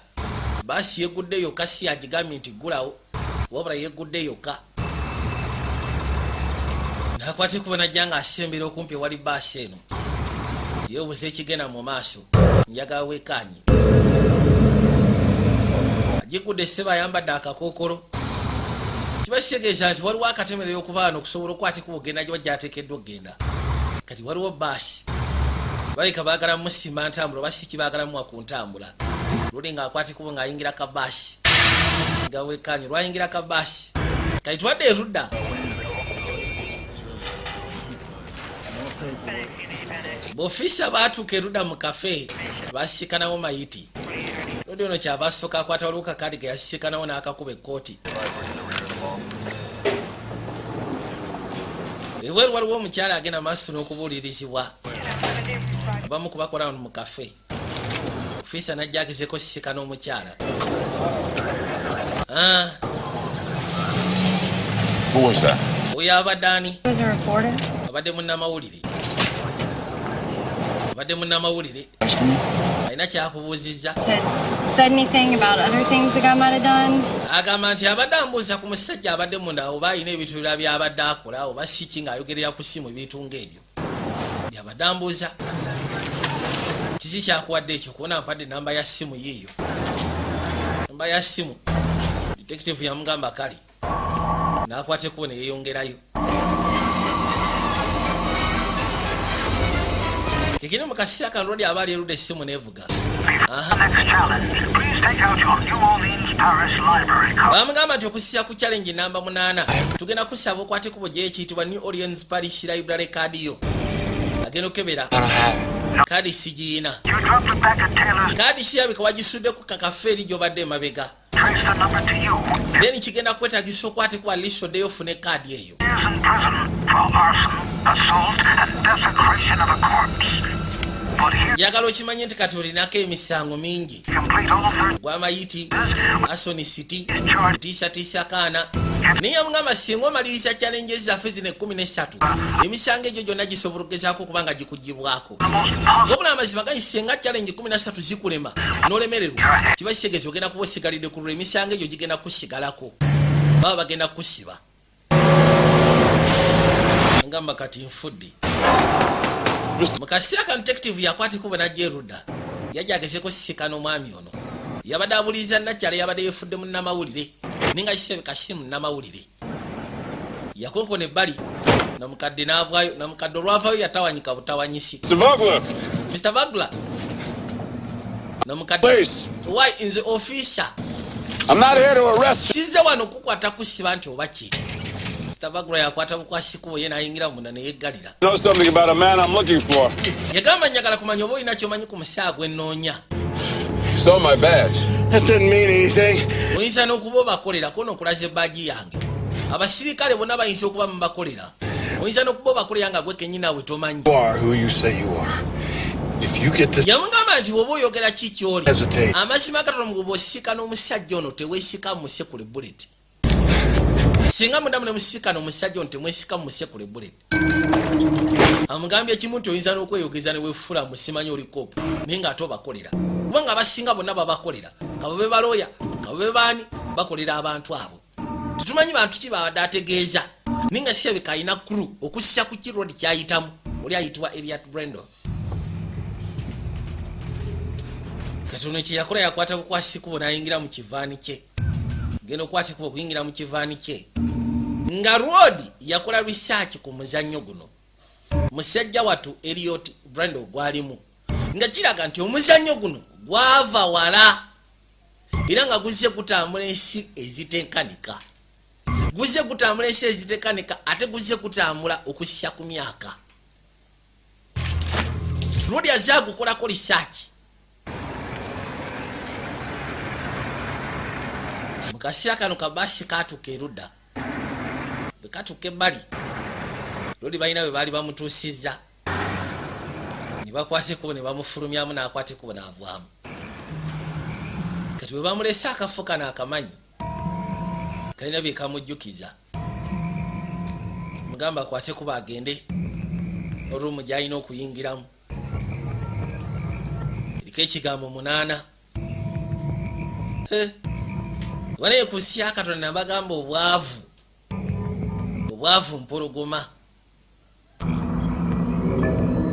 baasi yeggudde yokka si agigambye nti ggulawo wabula yeggudde yokka nakwate kuba najja nga asembera okumpi ewali baasi eno yeebuza ekigenda mu maaso njagala weekaanyi agigudde ssebo ayambadde akakookolo kiba kitegeeza nti waliwo akatemerero okuva wano okusobola okwatikwa ogenda gye bajja ateekeddwa okgenda kati waliwo baasi baleka baagala musima ntambula oba si kibaagala muwa ku ntambula luli ng'akwatikwa ng'ayingira kabaasi nga weekaanyi lwayingira kabaasi kati twadde erudda b'ofiisa baatuuka erudda mu kafe basisikanawo mayiti lodi ono kyava asooka akwata waliwo kakaadi ke yasisikanawo n'akakuba ekkooti ebweru waliwo omukyala agenda maaso n'okubuulirizibwa abamu kubakola mu kafe ofiisa najja agezeko sisikana omukyala oyo abadde ani abadde munnamawulire abadde munnamawulire alina kyakubuuzizza Said anything about other things the guy might have done? agamba nti abadde ambuuza ku musajja abadde munda oba alina ebintu birala byabadde akola oba siki ng'ayogerera ku simu ebintu ng'ebyo byabadde ambuuza kiki kyakuwadde ekyo kubona mpadde namba ya simu yiiyo namba ya simu detective yamugamba kale n'akwate kubo ne yeeyongerayo kekino mu kaseera kano lodi aba ali erudde essimu neevuga Next challenge. Please take out your New Orleans Parish Library card. bamugamba nti okusira ku challenge namba 8 tugenda kusaba okwate kubo gyekiyitibwa New Orleans Parish Library card yo agenda okebera kaadi sigiina You dropped it back at Taylor's. kaadi kirabika wagisudde ku kakafe eri gy'obadde emabega Trace the number to you. then kigenda kwetagisa okwate kuba liiso oddeyo ofune kaadi eyo He is in prison for arson, assault, and desecration of a corpse. But here, njagala okimanye nti kati olinako emisango mingi complete all 30 gwamayiti asonisiti tiisatiisa kaana naye yamugamba singa omaliriza challenges zaffe zino 13 emisango egyo gyonna gisobola okugezaako okuba nga gikugibwako wabula amazima ganyi singa challenge 13 zikulema n'olemererwa kiba kitegeeza ogenda kuba osigalidde ku lulwe emisango egyo gigenda kusigalako baba bagenda kusiba ngamba kati nfudde mu kaseera kano detective yakwata kuba najja erudda yajja agezeko sisikana omwami ono yabadde abuliriza nakyala yabadde yefudde munnamawulire ninga kisebeka si munnamawulire yakonkona ebbali namukadde n'avaayo namukadde olwavaayo yatawanyika butawanyisi Mr. Vagler namukadde why nze officer sizze wano kukwata kusiba nti oba ki Mr. Vagler yakwata bukwasi kubo ye n'ayingira munda ne yeggalira yagamba njagala kumanya oba olina kyomanyi ku musaa gwe nnoonya oyinza n'okuba obakolera ko n'okulaza ebbaagi yange abasirikale bonna bayinza okuba mubakolera oyinza n'okuba obakolera nga gwe kenyini awe tomanyi. You are who you say you are. If you get this, yamugamba nti bw'oba oyogera kikyoli hesitate. amazima Katonda mu bw'osika n'omusajja ono teweesika musekule bullet. Singa mundamu ne musika n'omusajja ono temwesika musekule bullet. Amugambye ekimu nti oyinza n'okweyogeza ne weefula musimanyi oli kopu naye ng'ate obakolera. Kubanga abasinga bonna babakolera. Kabo be balooya, kabo be baani bakolera abantu abo. Tetumanyi bantu ki babadde ategeeza. Ninga sirabika alina crew okussa ku kirodi kyayitamu. Oli ayitibwa Elliot Brendel. Katono kye yakola yakwata kukwasi kubo n'ayingira mu kivaani kye. Genda okwata kubo kuyingira mu kivaani kye. Nga Rodi yakola research ku muzannyo guno. Musajja watu Elliot Brendel gwalimu. Nga kiraga nti omuzannyo guno gwava wala. Era nga guzze kutambula ensi ezitenkanika. Guzze kutambula ensi ezitenkanika ate guzze kutambula okussa ku myaka. Rodi azagukolako research. Mukasira kano kabasi katuka erudda. Bekatuka ebbali. Rodi balina bwe baali bamutuusizza. Ne bakwateko ne bamufulumyamu n'akwateko n'avaamu. Kati bwe bamulese akafo kano akamanyi. Kalina bye kamujjukiza. Mugamba akwateko bagende. Olumu gy'alina okuyingiramu. Eriko ekigambo 8. Wale kusia Katonda nabagamba obwavu. Obwavu mpologoma.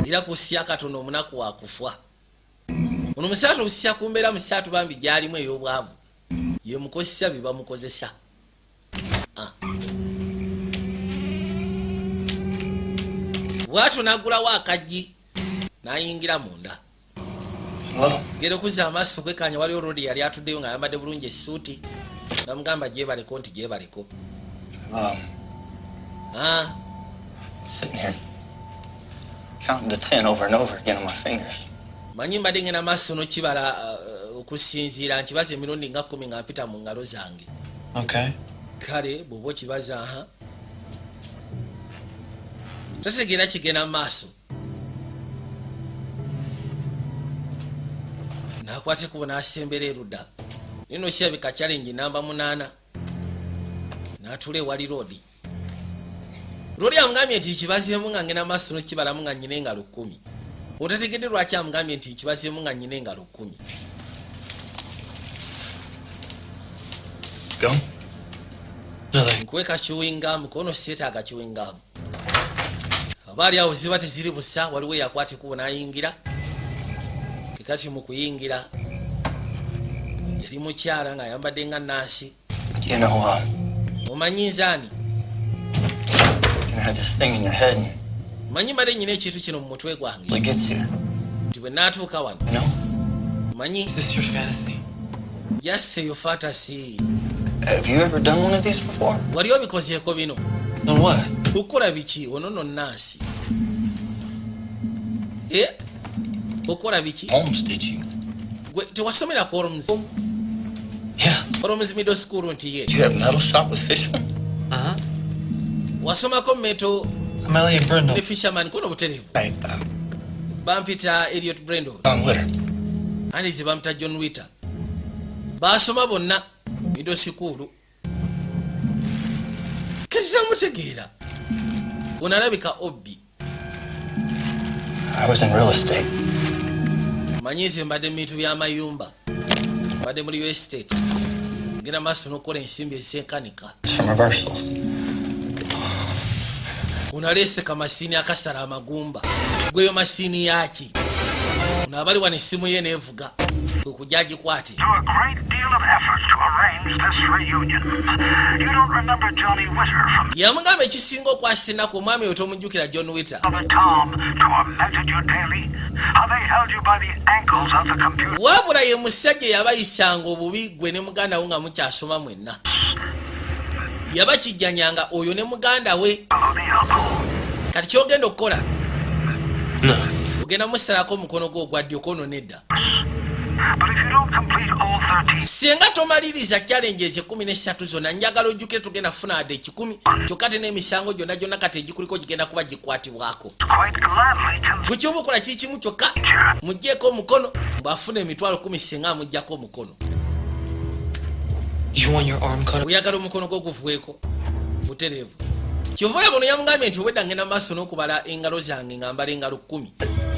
Bila kusia Katonda omunaku wakufa. Ono musatu kusia kumbera musatu bambi gyalimu ey'obwavu. Ye mukosisa biba mukozesa. Watu nagula wakaji nayingira munda. Gero kuza amaso kwekanya wali Rodi yali atuddeyo nga ayambadde bulungi essuuti. Namugamba gyebaleko nti gyebaleko. Sitting here, counting to 10 over and over again on my fingers. Manyi mbadde ngena maaso n'okibala okusinziira nkibaza emirundi nga 10 nga mpita mu ngalo zange. Okay. Kale bw'oba okibaza tategeera kigenda maaso. Nakwate kubo n'asembera erudda. Nino kirabika challenge namba 8. Natule wali Rodi. Rodi amugambye nti kibazeemu nga ngena maaso n'okibalamu nga nnyina engalo 10. Otategedde lwaki amugambye nti kibazeemu nga nnyina engalo 10. Go. Nkweka chewing gum kono seetaaga chewing gum. Abaali awo ziba teziri busa waliwo yakwate kubo n'ayingira. Kikati mu kuyingira yali mukyala nga ayambadde nga nnaasi. You know, Omanyi nzaani? you had this thing in your head. Manyi mbadde nyina ekintu kino mu mutwe gwange. It gets you. Nti bwe naatuuka wano. You know? Manyi? Is this your fantasy? Just say your fantasy. Have you ever done one of these before? Wali obikozeeko bino? No what? Kukola biki? Ono no nnaasi. Okola biki? Holmes, did you? Gwe tewasomera ku Holmes? Yeah. Holmes middle school nti ye. Did you have metal shop with Fishman? Wasomako meto I'm Elliot Brendel. ne Fisherman kono buterevu. Hey, Bampita Elliot Brendel. John Witter. Anizi bamuta John Witter. Basoma bonna middle school. Kati mutegeera. Onalabika obbi. I was in real estate. Manyize mbadde mu bintu by'amayumba. Mbadde muri real estate. Ngena maaso n'okukola ensimbi ezenkanika. It's from reversals. Unalese kamasini akasala amagumba. Gweyo masini yaki. Unabali wane simu ye nevuga. Kujaji kwati. Through a great deal of effort to arrange this reunion. You don't remember Johnny Witter from Yamugambe ekisinga okwasina ku mwami otomujjukira John Witter. the Tom tormented you daily? How they held you by the ankles of the computer? Wabula ye musajja yabayisanga obubi gwe ne muganda we nga mukyasoma mwenna. Yabakijjanyanga oyo ne muganda we. Kati kyogenda okukola? No. Ogenda musalako omukono gwo ogwa ddyo kono nedda. But if you don't complete all 13... Senga tomaliriza challenges 13 zonna njagala ojjukire tugenda kufuna ade 10 kyokka te n'emisango gyonna kati egikuliko gigenda kuba gikwatibwako. Gwe obukola kiri kimu kyokka muggyeko omukono bw'afuna emitwalo 10 senga amuggyako omukono. Oyagala omukono gwo guvueko butereevu. Kyovula bono yamugambye nti obwedda ngenda maaso n'okubala engalo zange ngambala engalo 10.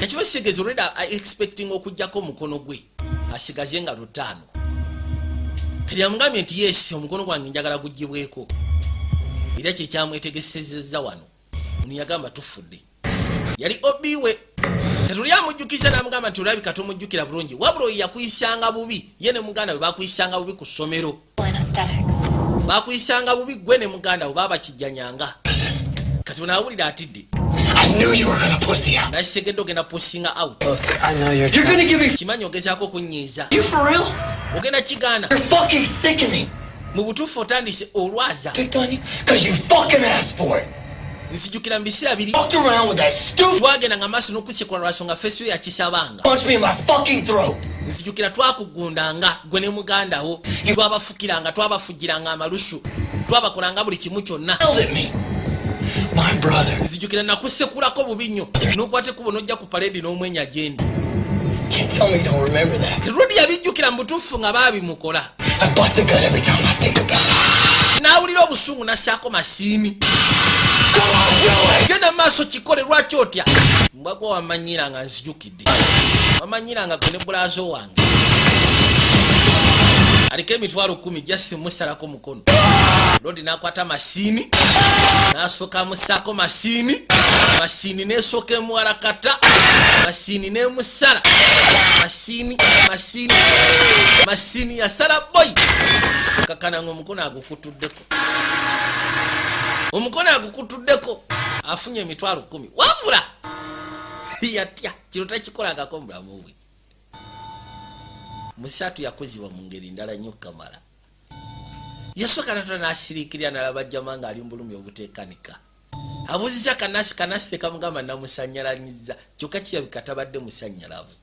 Kakiba kisegeeza olwedda expecting okuggyako omukono gwe asigaze engalo 5. Kati yamugambye nti yes omukono gwange njagala guggyibweko. Era kye kyamwetegesezza wano. Niyagamba tufudde. Yali obiwe. Katuli amujjukiza n'amugamba nti olabika tomujjukira bulungi. Wabula oyo yakuyisanga bubi. Ye ne muganda we bakuyisanga bubi ku ssomero. Bakuyisanga bubi gwe ne muganda we babakijjanyanga. Kati onaawulira atidde. I knew you were gonna pussy out. Nakisekedde ogenda possinga out. Look, I know you're gonna give me... Kimanyi ogezaako kunyiiza. You for real? Ogenda kigaana. You're fucking sickening. Mu butuufu otandise olwaza. Picked on you? Cause you fucking asked for it. Nzijukira mu biseera biri. Walked around with that stupid... Twagenda nga maaso n'okusekula lwasonga feesi yo yakisabanga. Punch me in my fucking throat. Nzijukira twakugundanga gwe ne muganda wo. Twabafukiranga twabafugiranga amalusu. Twabakolanga buli kimu kyonna. My brother. Nzijukira nakusekulako bubi nnyo. N'okwate kubo n'ojja ku parade n'omwenya gyendi. Can't tell me you don't remember that. Rudi yabijjukira mu butuufu nga baabimukola. I bust a gut every time I think about it. N'awulira obusungu n'assaako masiimi. Genda maaso kikole lwaki otya. Mbwagwa wamanyira nga nzijukidde. Wamanyira nga gwe ne bulaazo wange. Aliko emitwalo 10 jasi musalako mukono. Rodi n'akwata masiini. N'asooka amusaako masiini. Masiini n'esooka emuwarakata. Masiini n'emusala. Masiini yasala boy. Kakana ng'omukono agukutuddeko. Omukono agukutuddeko. Afunye emitwalo 10. Wabula! Yatya. Kino takikolangako mu bulamu bwe. Musatu yakozibwa mu ngeri ndala nnyo Kamala. Yasooka natula n'asiriikirira n'alaba jjama ng'ali mu bulumi obuteekanika. Abuuziza kanasi tekamugamba namusanyalanyiza kyokka kirabika tabadde musanyalavu.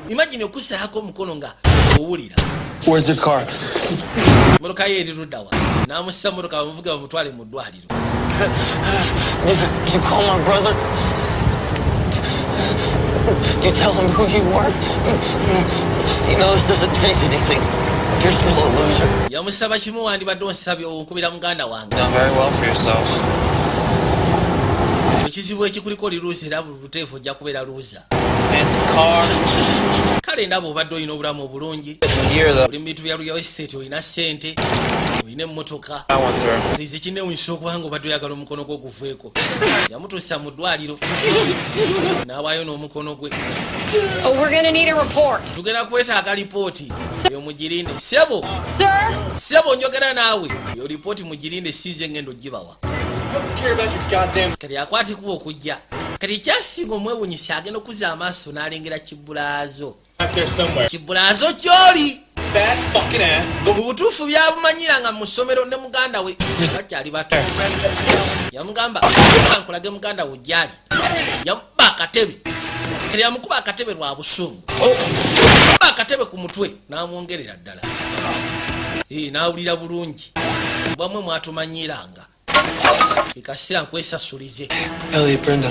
Imagine okusalako omukono nga owulira. Where's your car? Motoka ye eri ludda wa. N'amussa motoka bamuvuge bamutwale mu ddwaliro. Did you call my brother? Did you tell him who you were? You know this doesn't change anything. You're still a loser. Yamusaba kimu wandibadde onsabye onkubira muganda wange. Done very well for yourself. Ekizibu ekikuliko oli luuza era buteefu ojja kubeera luuza. Fancy car. Kale ndaba obadde olina obulamu obulungi. Oli mu bintu bya Royal Estate olina ssente. Olina emmotoka. Lize kinewunyisa okubanga obadde oyagala omukono gwo guveeko. Yamutuusa mu ddwaliro. N'awaayo n'omukono gwe. Oh, we're gonna need a report. Tugenda kwetaaga lipooti. Eyo mugirinde. Sebo. Sir? Sebo njogera naawe. Eyo lipooti mugirinde siize ngendo gibawa. Kati akwatikuba okujja. Kati kyasinga omwewunyisa agenda okuza amaaso n'alengera Kibulaazo. Kibulaazo kyoli. Mu butuufu byabumanyiranga mu ssomero ne muganda we. Bakyali bato. Yamugamba nkulage muganda we gyali. Yamuba akatebe. Kati yamukuba akatebe lwa busungu. Yamuba akatebe ku mutwe n'amwongerera ddala. N'awulira bulungi. Bwamwe mwatumanyiranga. Ikasira nkwesasulize. Ellie, Brenda.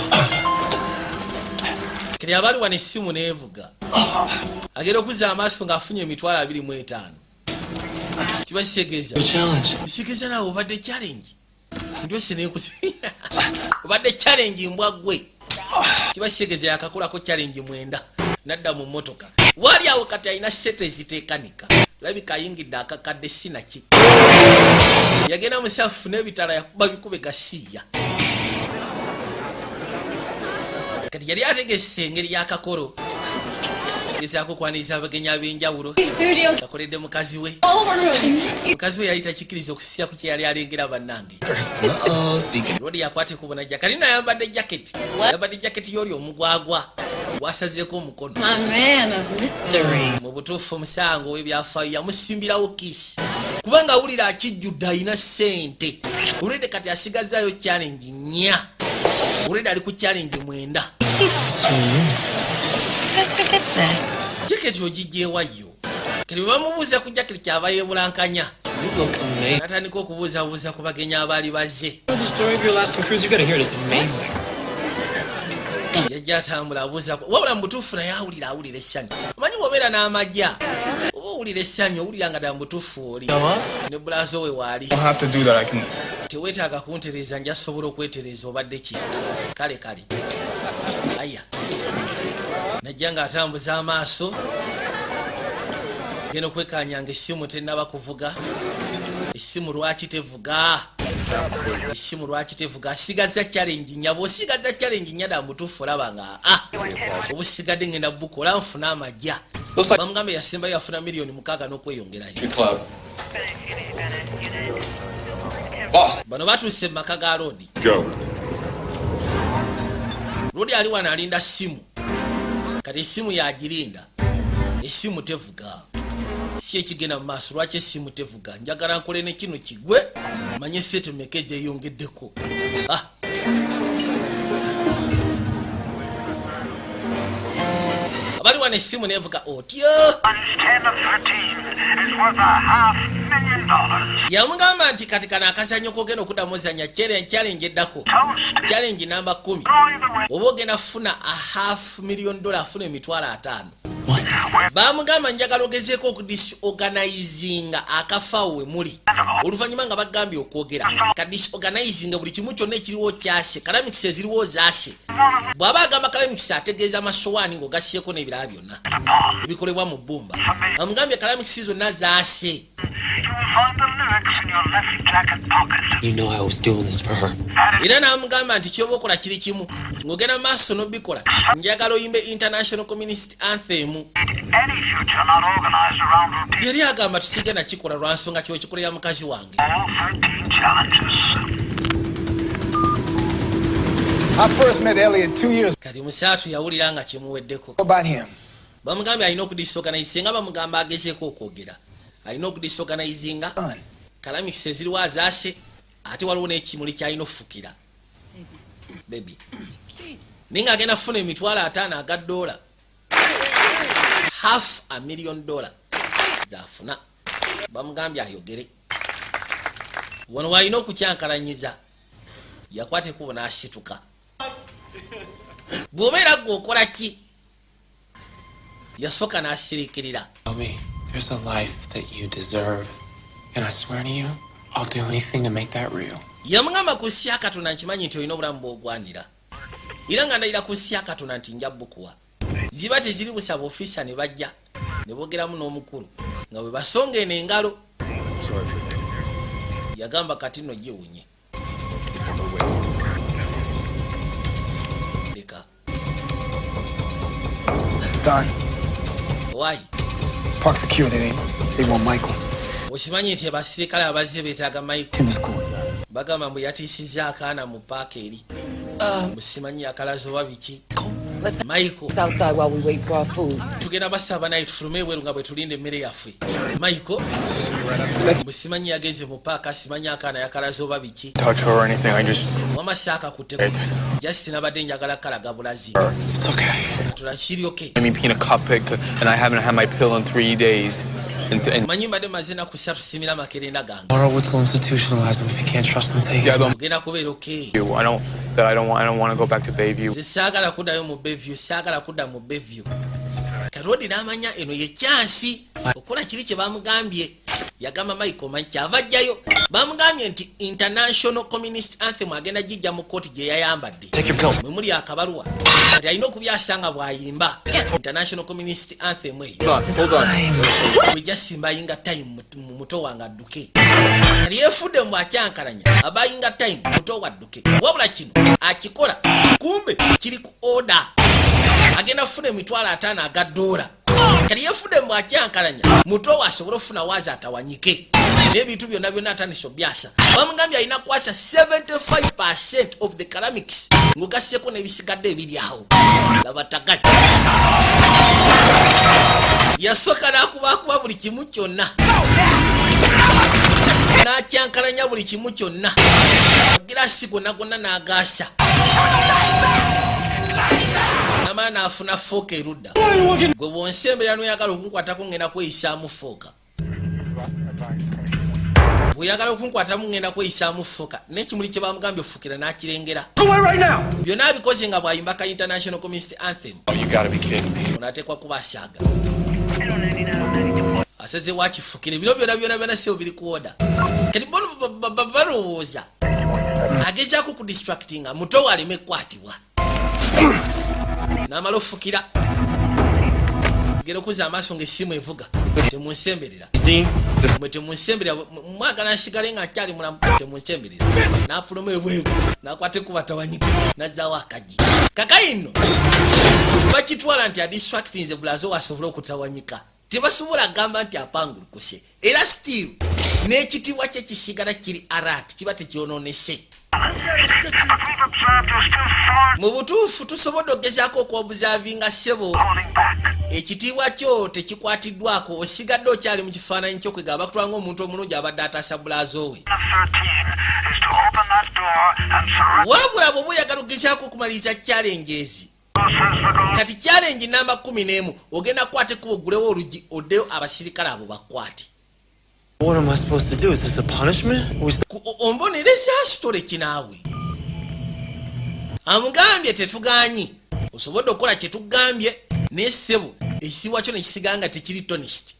Kati abali wano essimu n'evuga. Agenda okuza amaaso ng'afunye emitwalo 25. Kiba kitegeeza. Kitegeeza naawe obadde challenge. Ndwese n'enkusiira. Obadde challenge mbwa ggwe. Kiba kitegeeza yakakolako challenge 9. Nadda mu mmotoka. Wali awo kati alina sente eziteekanika. Labika ayingidde akakadde sinaki. Yagenda musafu n'ebitala yakuba bikube gasiya. Kati yali ategese engeri y'akakolo. Gezaako kwaniriza abagenyi ab'enjawulo. Yakoledde mukazi we. Mukazi we yali takikkiriza okusiya ku kye yali alengera bannange. Rodi yakwate ku bunajja. Kali n'ayambadde jaketi. Yambadde jaketi y'oli omugwagwa. Wasazeeko omukono. My man of mystery. Mu butuufu omusango w'ebyafaayo yamusimbirawo kiisi. Kubanga awulira akijjudde alina ssente. Olwedde kati asigazaayo challenge 4. Olwedde ali ku challenge 9. Let's forget this. jaketi ogijjeewayo kati bwe bamubuuza ku jaketi kyava yeebulankanya natandika okubuuzabuuza ku bagenyi abaali bazze yajja atambula abuuza wabula mu butuufu naye awulira essanyu omanyi bw'obeera n'amajja oba owulira essanyu owulira nga ddala mu butuufu oli ne bulaazo we waali teweetaaga kuntereeza nja sobola okwetereeza obadde ki kale aya najja ng'atambuza amaaso genda okwekanyanga essimu tennaba kuvuga essimu lwaki tevuga asigaza challenge nya bw'osigaza challenge nya da mutuufu olaba nga obusigadde ngenda bukola nfuna amajja bamugambe yasembayo yafuna miliyoni 6 n'okweyongerayo bano batuuse mu maka ga Lodi ali wano alinda ssimu kati essimu yagirinda essimu tevuga si ekigenda mu maaso lwaki essimu tevuga njagala nkole ne kino kigwe manye setemeke gyeyongeddeko abali wano essimu nevuga otyo yamugamba nti kati kana akazanyo kogenda okuddamu ozanya challenge eddako challenge namba 10 oba ogenda funa $500,000 afuna $5,000 bamugamba njagala ogezeeko okudisorganizinga akafaawo we muli oluvannyuma nga bagambye okwogera kadisorganizinga buli kimu kyonna ekiriwo kyase kalamikisi eziriwo zaase bw'aba agamba kalamikisi ategeeza amasowaani ng'ogasyeko n'ebirala byonna ebikolebwa mu bbumba bamugambye kalamikisi zonna zaase era n'amugamba nti kyoba okola kiri kimu ng'ogenda maaso n'obikola njagala oyimbe international communist anthem yali agamba tusigenda kikola lwa nsonga kyo kikolera mukazi wange kati musaatu yawulira nga kimuweddeko bamugambye alina okudisorganizinga bamugamba agezeeko okwogera alina okudisorganizinga kalamikisi eziriwo azaase ate waliwo n'ekimuli kyalina okufukira bebi naye nga agenda kufuna $50,000 aga $, $500,000 zafuna bamugambye ayogere wano walina okukyankalanyiza yakwata ekubo n'asituka bw'obeera gwe okola ki yasooka n'asirikirira There's a life that you deserve, and I swear to you, I'll do anything to make that real. yamugamba ku nsya Katonda nkimanyi nti olina obulamu bw'ogwanira era nga ndayira ku nsya Katonda nti nja bukuwa ziba teziri busaba ofiisa ne bajja ne boogeramu n'omukulu nga bwe basonga eno engalo yagamba kati nno gyewunye leka why Park security, they want Michael. okimanyi nti abasirikale abazze beetaaga Michael bagamba mbu yatiisizza akaana mu paaka eri musimanyi akalazo oba biki Michael tugenda basaba naye tufulume ebweru nga bwe tulinda emmere yaffe Michael musimanyi yageze mu paaka simanyi akaana yakalazo oba biki wamasaaka kutteko just nabadde njagala kalaga bulazi tulakiri okay manyi mbadde maze ennaku 3 simira makerenda gange ogenda kubeera okay nze saagala kuddayo mu Bayview saagala kudda mu Bayview Karodi n'amanya eno ye chansi okola kiri kye bamugambye yagamba Michael manyi kyava ajjayo bamugambye nti international communist anthem agenda gijja mu kooti gye yayambadde mwe muli akabaluwa kati alina okubyasanga bw'ayimba international communist anthem eyo bwejasimba ayinga time mu muto wange adduke kati yeefudde mu akyankalanya abayinga time muto wa adduke wabula kino akikola kumbe kiri ku order agenda kufuna $50,000 aga $, kati yeefudde mu akyankalanya muto wa asobole okufuna waazi atawanyike n'ebintu byonna byonna atandise obyasa bamugambye alina kwasa 75% of the ceramics ng'ogasseko n'ebisigadde ebiri awo labatagati yasooka n'akubakuba buli kimu kyonna n'akyankalanya buli kimu kyonna girasi gonna gonna n'agaasa n'amaana afuna fooka erudda gwe bw'onsembera n'oyagala okunkwatako ngenda kweyisaamu fooka bw'oyagala okunkwatamu ngenda kweyisaamu fooka n'ekimuli kye bamugambye ofukira n'akirengera byonna abikoze nga bw'ayimba ka international community anthem onateekwa kuba asaaga asazeewo akifukire bino byonna sebo biri kuoda kati balowooza agezaako ku distractinga muto waleme ekwatibwa n'amala ofukira gera okuza amaaso ng'essimu evuga temunsemberera mwe temunsemberera mwagala nsigale nga nkyali mulamu temunsemberera n'afuluma ebweru n'akwate ku batawanyika n'azzaawo akaji kakayino bakitwala nti adistractinze bulazo wasobole okutawanyika tebasobola gamba nti apangulukuse era still n'ekitiibwa kye kisigala kiri arat kiba tekyononese mu butuufu tusobodde okugezaako okwobuzavinga ssebo ekitiibwa kyo tekikwatiddwako osigadde okyali mu kifaananyi ky'okwega bakutwanga omuntu omulungi abadde ataasa bulazo we wabula bwe oyagala okugezaako okumaliriza challenge ezi kati challenge namba 11 ogenda kukwate kuba ogulewo olugi oddeyo abasirikale abo bakwate. What am I supposed to do? Is this a punishment? Ombonereza asitole kinaawe amugambye tetuganyi osobodde okukola kye tugambye n'essebo ekisiibwa kyo nekisiganga tekiri tonist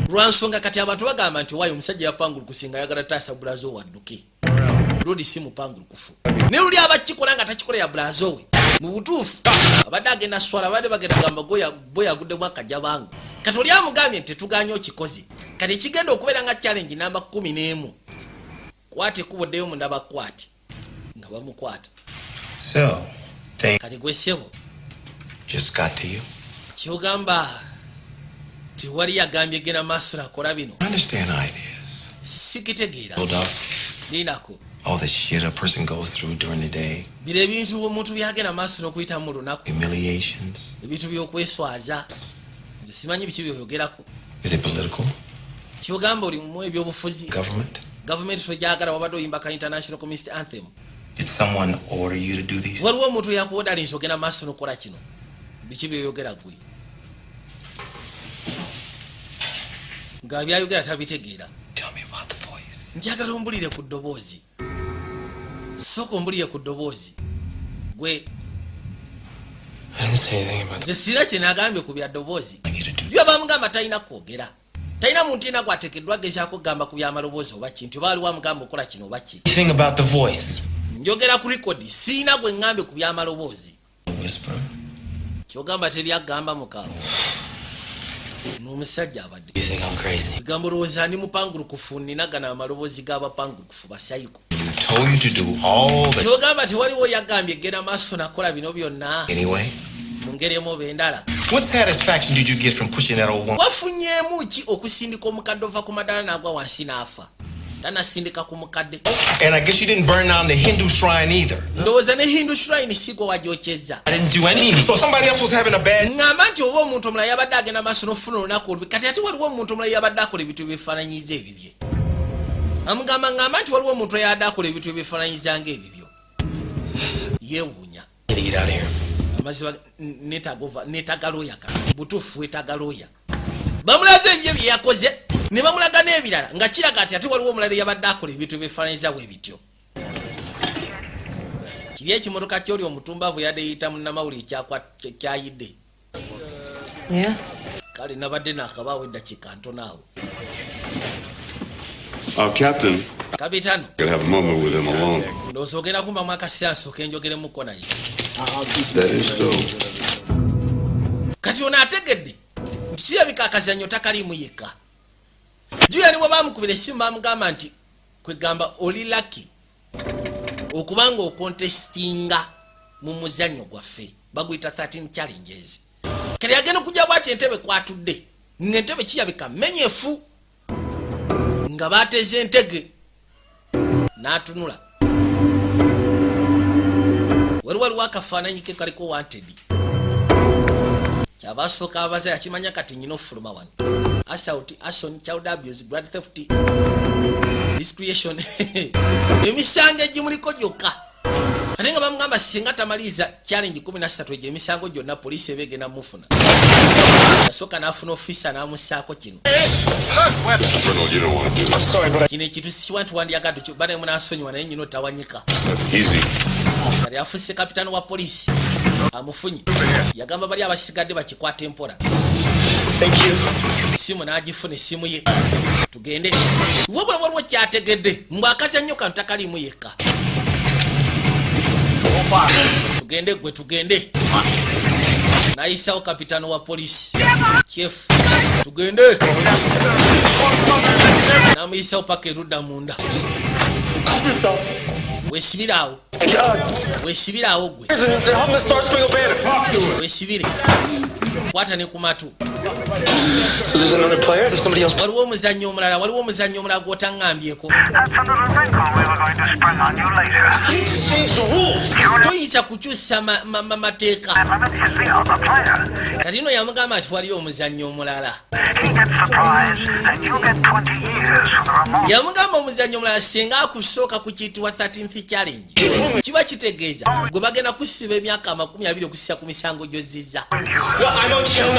lwansonga kati abantu bagamba nti waayo omusajja yapangulukusi nga ayagala taasa bulazo wadduke lodi si mupangulukufu ne luli abakikola nga takikola ya bulazo we mu butuufu abadde agenda swala abadde bagenda gamba boya aguddemu akajja bangu kati oli amugambye nti tetuganye okikoze kati ekigenda okubeera nga challenge namba 11 kwate kuboddeyo mu ndabakwate nga bamukwata kati gwe ssebo just got to you. Kyogamba tiwali yagambye gena maaso nakola bino. Understand how it is. Sikitegeera. Hold up. Ninako. All the shit a person goes through during the day. Bire ebintu omuntu byagenda maaso n'okuyita mu lunaku. Humiliations. Ebintu by'okweswaza. Nze simanyi biki byoyogerako. Is it political? Kyogamba oli mu ebyobufuzi. Government. Government twejagala wabadde oyimba ka international community anthem. Did someone order you to do these? Waliwo omuntu yakuwodalinza ogenda maaso n'okola kino. Biki byoyogera gwe. Nga byayogera tabitegeera. Tell me about the voice. Njagala ombulire ku ddoboozi. Soko ombulire ku ddoboozi. Gwe. I didn't say anything about Nze sira kye nagambye ku bya ddoboozi. Byo bamugamba talina kwogera. Talina muntu ina gwatekeddwa gezaako kugamba ku byamaloboozi oba kintu baaliwo amugamba okola kino oba ki. Thing about the voice. Njogera ku record siina gwe ngambye ku byamaloboozi. Whisper. Kyogamba teri agamba mukaawo. N'omusajja abadde. You think I'm crazy? Bigambo lowooza ndi mupangulukufu nina gana amaloboozi g'abapangulukufu basayiko. Told you to do all the. Kyogamba tewaliwo yagambye genda maaso nakola bino byonna. Anyway. Mungeremu bendala. What satisfaction did you get from pushing that old woman? Wafunyeemu ki okusindika omukadde ova ku madala n'agwa wansi n'afa? Tanasindika ku mukadde. And I guess you didn't burn down the Hindu shrine either. Ndowooza ne Hindu shrine sigwa wagyokyezza. I didn't do anything. So somebody else was having a bad. Ngamba nti oba omuntu omulala yabadde agenda maaso n'ofuna olunaku olubi kati ate waliwo omuntu omulala yabadde akola ebintu ebifaananyiza ebibye. Amugamba ngamba nti waliwo omuntu yabadde akola ebintu ebifaananyiza ng'ebibyo. Yeewuunya. Get out of here. Amaziba netagaloya ka butuufu wetagaloya. Bamulaze enje bye yakoze ne bamulaga n'ebirala nga kiraga ati ate waliwo omulala yabadde akola ebintu ebifaananyiza bwe bityo. Kiri ekimotoka ky'oli omutumbavu yadde yiyita munnamawulire kyayidde. Yeah. Kale nabadde naakabaawo eddakiika ntono awo. Captain. Kapitaano. Could have a moment with him alone. Ndowooza ogenda kumbamu akaseera nsooke njogeremuko naye. That is so. Kati ono ategedde nti kirabika akazannyo takaliimu yekka. Juya nibo baamukubira essimu baamugamba nti kwegamba oli laki okubanga okontestinga mu muzannyo gwaffe baguyita 13 challenges. Kati agenda okujja bwati entebe kwatudde ng'entebe kirabika menyefu nga baateze entege n'atunula. Waliwo akafaananyi ke kaliko wanted. Kyava asooka abaza yakimanya kati nyina ofuluma wano. Assault, arson, child abuse, grand theft, discretion. Emisango egimuliko gyokka. ate nga bamugamba singa tamaliza challenge 13 egyo emisango gyonna poliisi ebegenda mufuna yasooka n'afuna ofisa n'amusaako kino kino ekintu sikiwa nti wandyagadde banemu n'asonyiwa naye nyina otawanyika kale afuse kapitaani wa poliisi amufunye yagamba bali abasigadde bakikwata empola simu n'agifuna essimu ye tugende wabula waliwo kyategedde mbw akazannyo kano takaliimu yekka tugende gwe tugende nayisawo kapitaani wa poliisi chief tugende namuyisawo paka erudda munda wesibiraawo wesibiraawo gwe wesibire kwata ne ku matu waliwo omuzannyo omulala gw'otaŋŋambyeko toyinza kukyusa mateeka kati no yamugamba nti waliyo omuzannyo omulala yamugamba omuzannyo omulala singa akusooka ku kiyitibwa 13th challenge kiba kitegeeza gwe bagenda kusiba emyaka 20 okussa ku misango gy'ozizza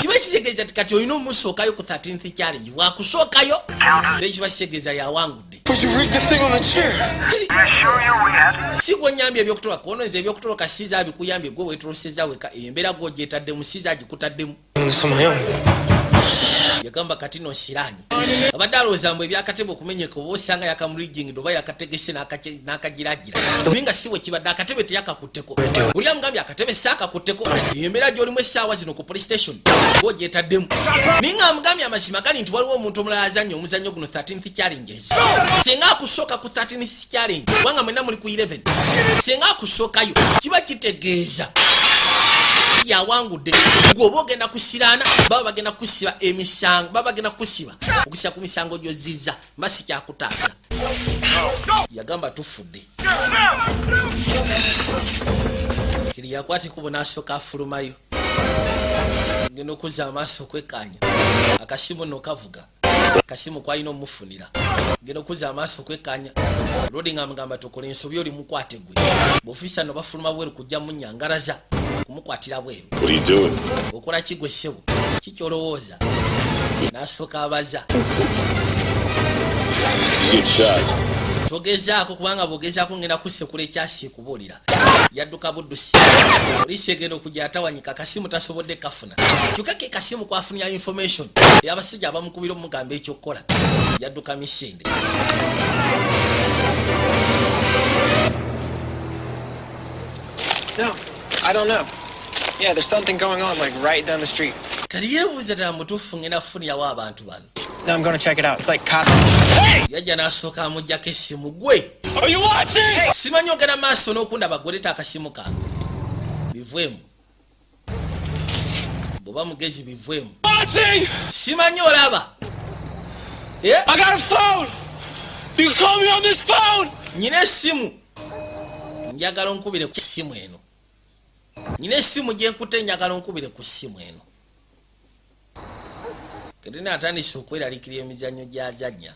kiba kitegeeza kati olina omusookayo ku 13th challenge bwakusookayo naye kiba kitegeeza yawangudde si gwonyambye ebyokutoloka kuononza ebyokutoloka siiza abikuyambye gwe wetoloseza weka embeera gw'ogyetaddemu siiza agikutaddemu yagamba kati no sirani abadde alowooza mbu ebyakatebe okumenyeka oba osanga yakamurigingidde oba yakategese n'akagiragira naye nga si bwe kibadde akatebe teyakakutteko oli amugambye akatebe saakakutteko embeera gy'olimu essaawa zino ku police station gw'ogyetaddemu naye nga amugambye amazima gali nti waliwo omuntu omulala azannya omuzannyo guno 13th challenges singa akusooka ku 13th challenge kubanga mwenna muli ku 11 singa akusookayo kiba kitegeeza yawangudde gwoba ogenda kusiraana baba bagenda kusiba emisango baba bagenda kusiba okusiba ku misango gy'ozizza mba si kyakutaasa yagamba tufudde kiri yakwata ekubo n'asooka afulumayo ngenda okuzza amaaso okwekkaanya akasimu nno kavuga akasimu kwalina omufunira ngenda okuzza amaaso okwekkaanya lodi nga mugamba tokola ensobi oli mukwate gwe bw'ofiisa no bafuluma bweru kujja munyangalaza kumukwatira bweru okola kigwe ssebo kikyolowooza n'asooka abaza togezaako kubanga bw'ogezaako ngenda kusekula ekyasi ekubuulira yadduka buddusi poliisi egenda okujja atawanyika akasimu tasobodde kafuna kyokka ke kasimu kwafunira information ey'abasajja abamukubira omugamba ekyokukola yadduka misinde No, I don't know. Yeah, there's something going on, like right down the street. kali yeebuuza ddala mutuufu ngenda kufunirawo abantu bano. No, I'm going to check it out. It's like cops. Yajja n'asooka amugyako essimu gwe. Are you watching? Simanyi ogenda maaso n'okundaba gwoleta akasimu kange. Bivwemu. Bw'oba mugezi bivwemu. Simanyi olaba. Yeah? I got a phone. You can call me on this phone. Nyina essimu. Njagala onkubire ku ssimu eno. Nyina essimu gye nkutte njagala onkubire ku ssimu eno. Kedina atandise okweraliikirira emizannyo gy'azannya.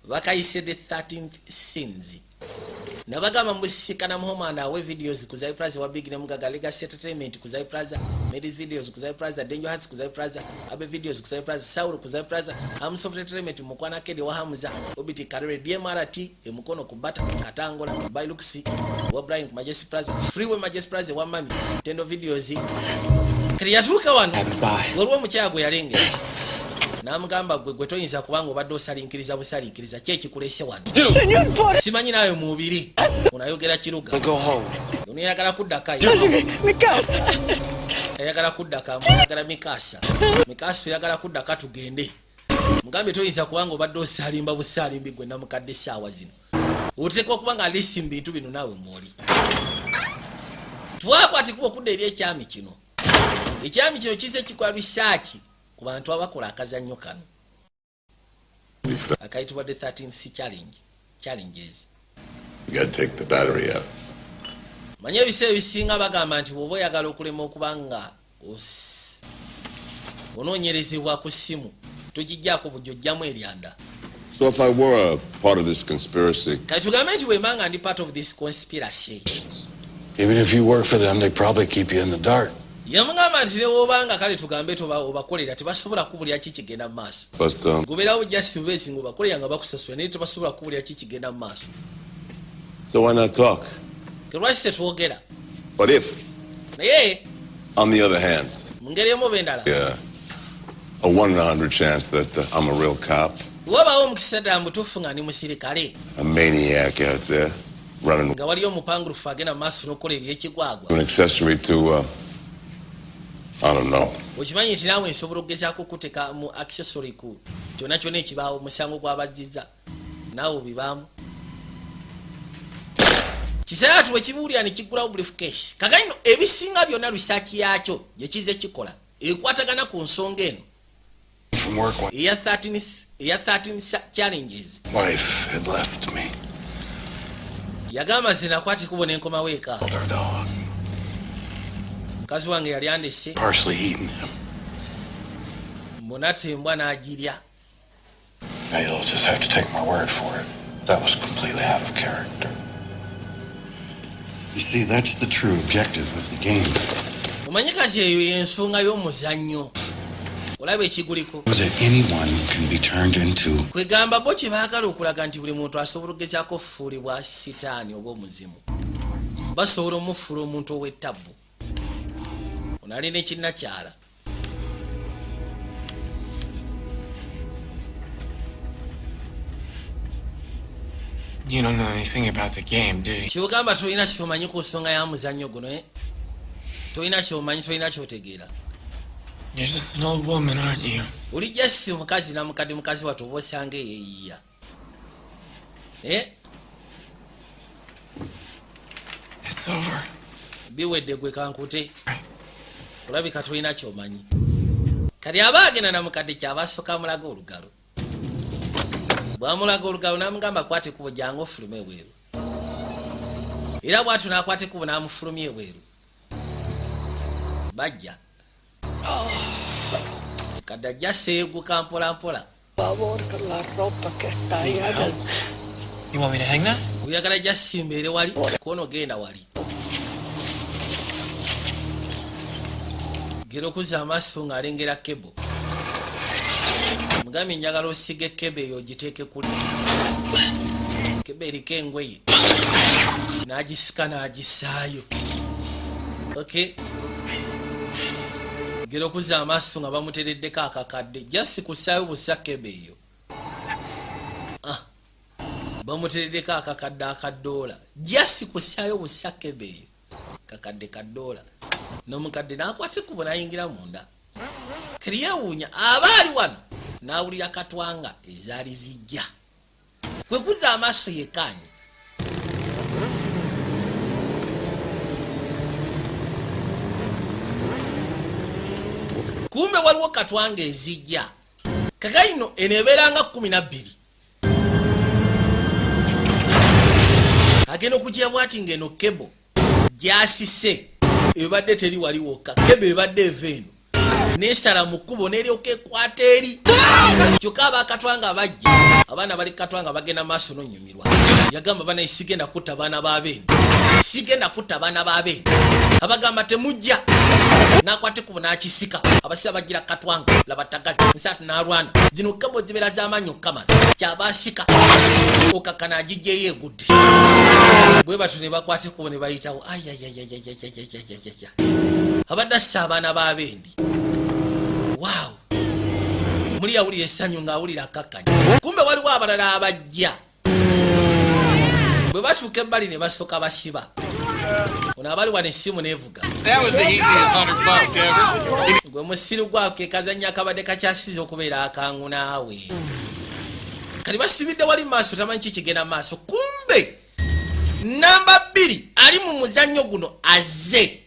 Bakayise the 13th sins. Nabagamba mbusisikana muhomanda awe videos ku Zai Plaza wa Big ne Mugaga Legacy Entertainment ku Zai Plaza, Medis videos ku Zai Plaza, Danger Hearts ku Zai Plaza, Abe videos ku Zai Plaza, Saul ku Zai Plaza, Amsoft Entertainment mukwana kedi wa Hamza, Obiti Karere DMRT emukono ku Bata Katangola, Bailuxi, wa Brian ku Majesty Plaza, Freeway Majesty Plaza wa Mami, Tendo videos. Kali yatuuka wano. Waliwo mukyala gwe yalengera. Namugamba gwe toyinza kubanga obadde osalinkiriza busalinkiriza kyekikuleese wano. Simanyi naawe mubiri. Unayogera kiruga. Unayagala kuddaka. Ayagala kuddaka, ayagala Mikasa. Mikasa yagala kuddaka tugende. Mugambe toyinza kubanga obadde osalimba busalimbi gwe namukadde saawa zino. Otekwa kubanga alisi mbintu bino naawe mwoli. Twakwati kuba kudda eri ekyami kino. Ekyami kino kize kikwa research ku bantu abakola akazannyo kano. Akayitibwa the 13th challenges. You gotta take the battery out. Manye ebiseera ebisinga bagamba nti bw'oba oyagala okulema okubanga onoonyerezebwa ku ssimu togijjaako bujjo ojjamu eryanda. So if I were a part of this conspiracy, katugambe nti wemanga ndi part of this conspiracy, even if you work for them, they probably keep you in the dark. yamugamba nti newobanga kale tugambe obakolera tebasobola kubulya ki kigenda mu maaso, gobeerawo just besi ng'obakolera nga bakusasula naye tebasobola kubulya ki kigenda mu maaso. so why not talk? Lwaki tetwogera? But if, naye on the other hand, mu ngeri emu oba endala, a 1 in 100 chance that I'm a real cop, wabaawo omukisa ddala mutuufu nga ndi musirikale, a maniac out there running, nga waliyo omupangulufu agenda mu maaso n'okukola ebyekigwagwa, an accessory to, I don't know. okimanyi nti naawe nsobola okugezaako okuteeka mu accessory ku kyonna kyonna ekibaawo musango gw'abajjiza naawe obibaamu. Kiseera bwe kibuulira ne kiggulawo briefcase. Kakano ebisinga byonna research yakyo gye kize kikola ekwatagana ku nsonga eno eya 13 challenges. Wife had left me. Yagamba nze nakwati kubona enkoma weeka. Mukazi wange yali andese. Partially eaten him. Munatembwa n'agirya. Now you'll just have to take my word for it. That was completely out of character. You see, that's the true objective of the game. Omanyi kati eyo y'ensonga y'omuzannyo. Olaba ekiguliko. That anyone can be turned into. Kwegamba bo kye baagala okulaga nti buli muntu asobola okugezaako okufuulibwa sitaani oba omuzimu. Basobola omufuula omuntu ow'ettabbu. Ono alina ekinnakyala. You don't know anything about the game, do you? Kyogamba tolina kyomanyi ku nsonga ya muzannyo guno, eh? Tolina kyomanyi, tolina kyotegeera. You're just an old woman, aren't you? Oli just mukazi na mukadde mukazi watu oba osanga eyeeyiya. Eh? It's over. Biwedde gwe kankute. Olabika tolina kyomanyi. Kati aba agenda na mukadde kyaba asooka mulaga olugalo. Bwamulaga olugalo n'amugamba akwate kubo jangu ofulume ebweru. Era bw'atyo n'akwate kubo n'amufulumya ebweru. Bajja. Mukadde ajja seeguka mpola mpola. You want me to hang that? Oyagala ajja simbeere wali kono genda wali. Gera okuzza amaaso ng'alengera kebo. Mugambi njagala osige kebe eyo ogiteeke kuli. Kebe eriko engoye. N'agisika n'agisaayo. Okay? Gera okuzza amaaso nga bamutereddeko akakadde. Just kusaayo busa kebe eyo. Bamutereddeko akakadde akadoola. Just kusaayo busa kebe eyo. Kakadde kadoola. N'omukadde n'akwata ekkubo n'ayingira munda. Kati yeewuunya abaali wano n'awulira katwanga ezaali zijja. Kwe kuzza amaaso yekkaanye. Kumbe waliwo katwanga ezijja. Kakayino eneebeeranga 12. Agenda okujja bw'ati ng'eno kebo gy'asise ebadde teri wali wokka. Kebo ebadde eva eno. Nesala mu kkubo n'eryoka ekwata eri. Kyokka abakatwanga bajja. Abaana bali katwanga bagenda maaso n'onnyumirwa. Yagamba bana sigenda kutta baana b'abeeni. Sigenda kutta baana b'abeeni. Abagamba temujja. N'akwata ekkubo n'akisika. Abasira bagira katwanga. Laba tagati. Nsaatu n'alwana. Zino kebo zibeera z'amaanyi okkamala. Kyaba asika. Okakana agijjeyo egudde. Bwe batyo ne bakwata ekkubo ne bayitawo. Ayayayayayayayayayaya. Abadde assa abaana b'abendi. Wow. Muli yawulira essanyu ng'awulira akakkanya. Kumbe waliwo abalala abajja. Bwe batuuka ebbali ne basooka basiba. Ono abali wano essimu n'evuga. That was the easiest $100 ever. Gwe musiru gwako ekazannya akabadde kakyasiza okubeera akangu naawe. Kati basibidde wali mu maaso tamanyi ki kigenda mu maaso. Kumbe namba 2 ali mu muzannyo guno azze.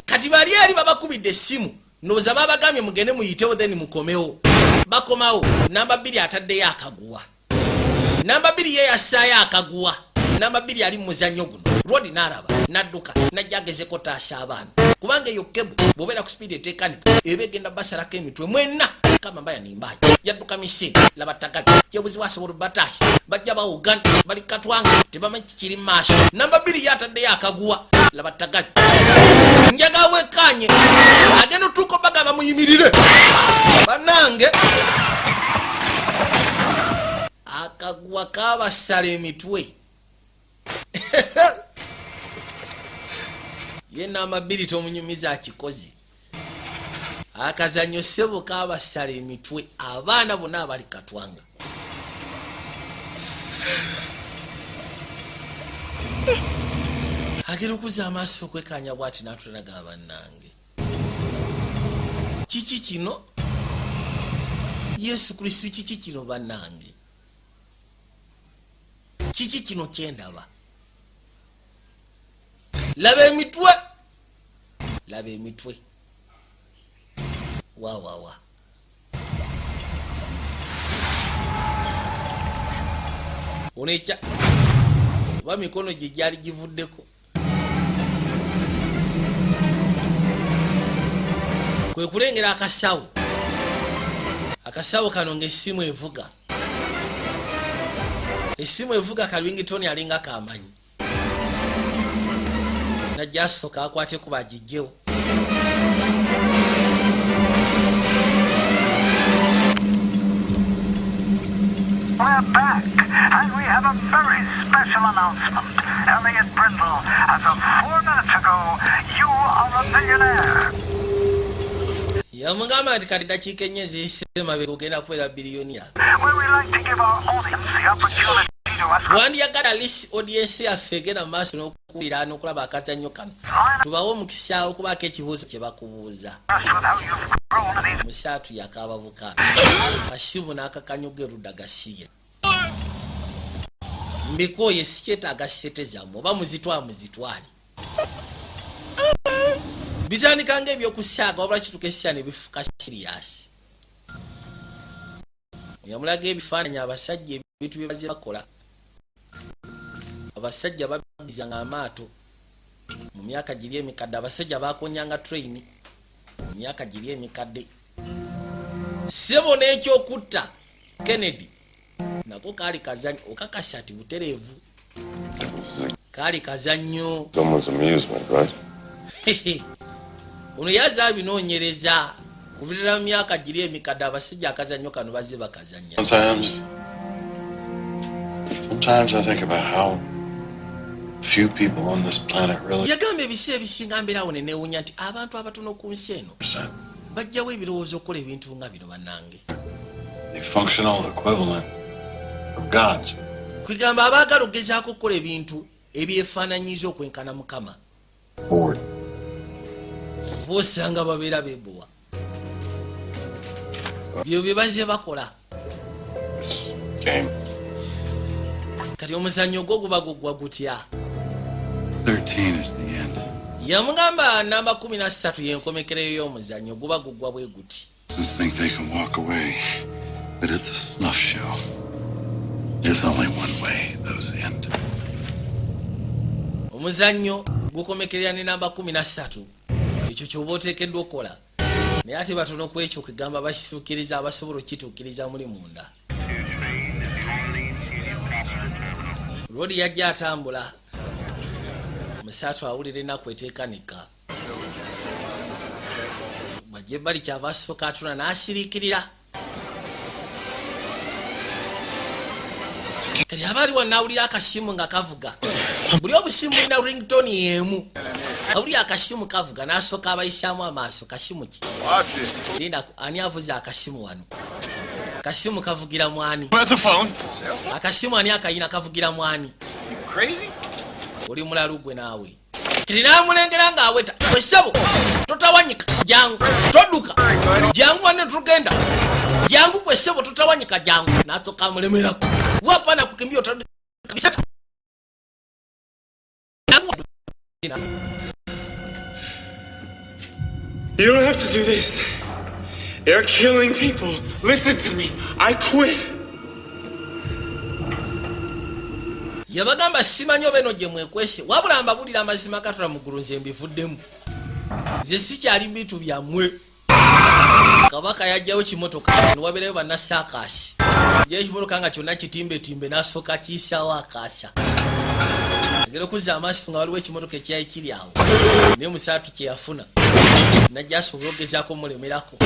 Kati bali eri babakubidde essimu. Ndowooza babagambye mugende muyitewo then mukomewo. Bakomawo. Namba 2 ataddeyo akaguwa. Namba 2 ye yassaayo akaguwa. Namba 2 ali mu muzannyo guno. Rodi n'alaba n'adduka najja agezeko taasa abaana kubanga eyo kebu bw'obeera ku speed etekanika eba egenda basalako emitwe mwenna kama mbaya nimbaji yadduka misiri laba tagati kyebuzibwa asobola bataasi bajja bawugana bali katwanga tebamanyi kiri maaso namba 2 yataddeyo akaguwa laba tagati njaga wekanye agenda otuuka baga bamuyimirire bannange akaguwa kabasala emitwe ye namba 2 tomunyumiza akikozi akazanyo sebo kabasala emitwe abaana bonna abali katwanga agera okuza amaaso okwekanya bwati natulaga bannange kiki kino Yesu Kristo kiki kino bannange kiki kino kyendaba laba emitwe wa onecha wa mikono gye gyali givuddeko kwe kulengera akasawo kano ng'essimu evuga kalwingitoni alinga kamanyi najja asooka akwate kuba agijjewo We're back, and we have a very special announcement. Elliot Brindle, as of 4 minutes ago, you are a millionaire. yamugamba nti kati dakiika enye ziyisema begenda kubeera biliyoniya Where we like to give our audience the opportunity to ask twandiyagala lisi audience yaffe egenda mu maaso n'okuwulira n'okulaba akazannyo kano tubawe omukisa okubaako ekibuuzo kye bakubuuza musaatu yakaaba bukaaba kasimu n'akakanyuga erudda gasiye mbikooye sikyetaaga sete zammwe oba muzitwale bitandika ng'ebyokusaaga wabula kituuka essira ne bifuuka siriyasi yamulaga ebifaananyi abasajja ebintu bye baze bakola abasajja babizanga amaato mu myaka giri emikadde abasajja bakonyanga train mu myaka giri emikadde sebo n'ekyokutta Kennedy nako kaali kazannyo okakasa ati butereevu kaali kazannyo Someone's amusement, right? ono yazza abinoonyereza kuvirira mu myaka giri emikadde abasajja akazannyo kano bazze bakazannya Sometimes I think about how few people on this planet really yagamba ebiseera ebisinga mbeerawo ne neewunya nti abantu abatono ku nsi eno bajjawo ebirowoozo okukola ebintu nga bino bannange the functional equivalent of gods. kwegamba abaagala okugezaako okukola ebintu ebyefaananyiza okwenkana Mukama boosanga babeera beebowa byo bye bazze bakola kati omuzannyo gwo guba gugwa gutya 13 is the end. yamugamba namba 13 yenkomekereyo y'omuzannyo guba gugwa bwe guti Just think they can walk away, but it's a snuff show. There's only one way those end. omuzannyo gukomekerera ne namba 13 ekyo kyoba oteekeddwa okukola naye ate batono ku ekyo okugamba bakituukiriza abasobola okituukiriza muli munda Rodi yajja atambula musaatu awulira ennaku eteekanika bajje bali kyava asooka atuna n'asiriikirira kati abaali wanaawulira akasimu nga kavuga buli obusimu bulina ringtone y'emu awulira akasimu kavuga n'asooka abayisaamu amaaso kasimu ki linda ani avuze akasimu wano akasimu kavugira mwani akasimu ani akayina kavugira mwani oli mulalu gwe naawe kirinamulengera ng'aweta wesabo totawanyika jangu todduka jangu wanne tugenda jangu kwesebo totawanyika jangu n'asooka amulemerako wapana kukimbia kabisa. You don't have to do this. They're killing people. Listen to me. I quit. yabagamba simanyo beno gye mwekwese wabula mbabulira amazima gatula mu ggulu nze mbivuddemu ze sikyali bitu byammwe. Kabaka yajjawo kimotoka niwabeerayo bannasaakasi njeyo ekimotoka nga kyonna kitimbetimbe n'asooka kiyisaawo akaasa agera okuzza amaaso nga waliwo ekimotoka ekyali kiri awo naye musaatu kye yafuna najja asobola ogezaako mulemerako.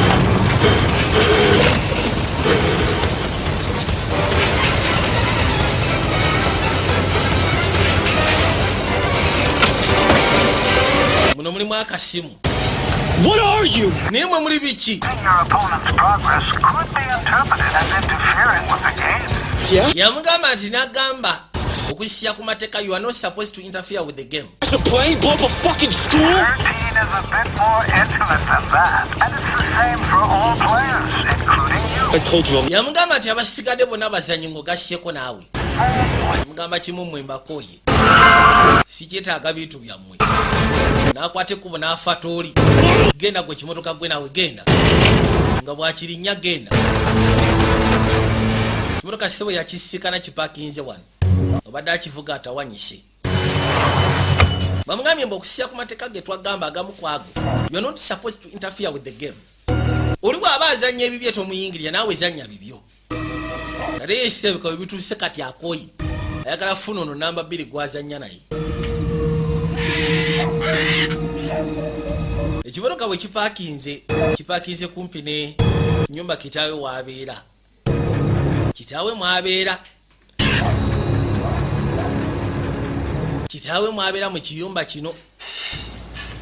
Muno mulimu akasimu. What are you? Naye mwe muli biki? Your opponent's progress could be interpreted as interfering with the game. Yeah? Yamugamba nti nagamba okuyisya ku mateeka you are not supposed to interfere with the game. Is a plane blow up a fucking school? 13 is a bit more intimate than that, and it's the same for all players, including you. I told you. Yamugamba nti abasigadde bonna bazanyi ng'ogasyeko naawe. Yamugamba kimu mmwe mbakooye. Sikyetaaga bintu byammwe. N'akwata ekkubo n'afa tooli. Genda gwe kimotoka gwe naawe genda. Nga bwakirinnya genda. Kimotoka ssebo yakisisikana kipaakinze wano. Obadde akivuga atawanyise. Bamugambye mbu okusisya ku mateeka ge twagamba agamu ku ago. You are not supposed to interfere with the game. Oliwo aba azannya ebibye tomuyingirira naawe zannya bibyo. Ate yeesebeka bituuse kati akooyi. Ayagala funa ono namba 2 gwazannya naye. Ekimotoka bwe kipaakinze kumpi ne nnyumba kitaawe w'abeera. Kitaawe mw'abeera. Kitaawe mw'abeera mu kiyumba kino.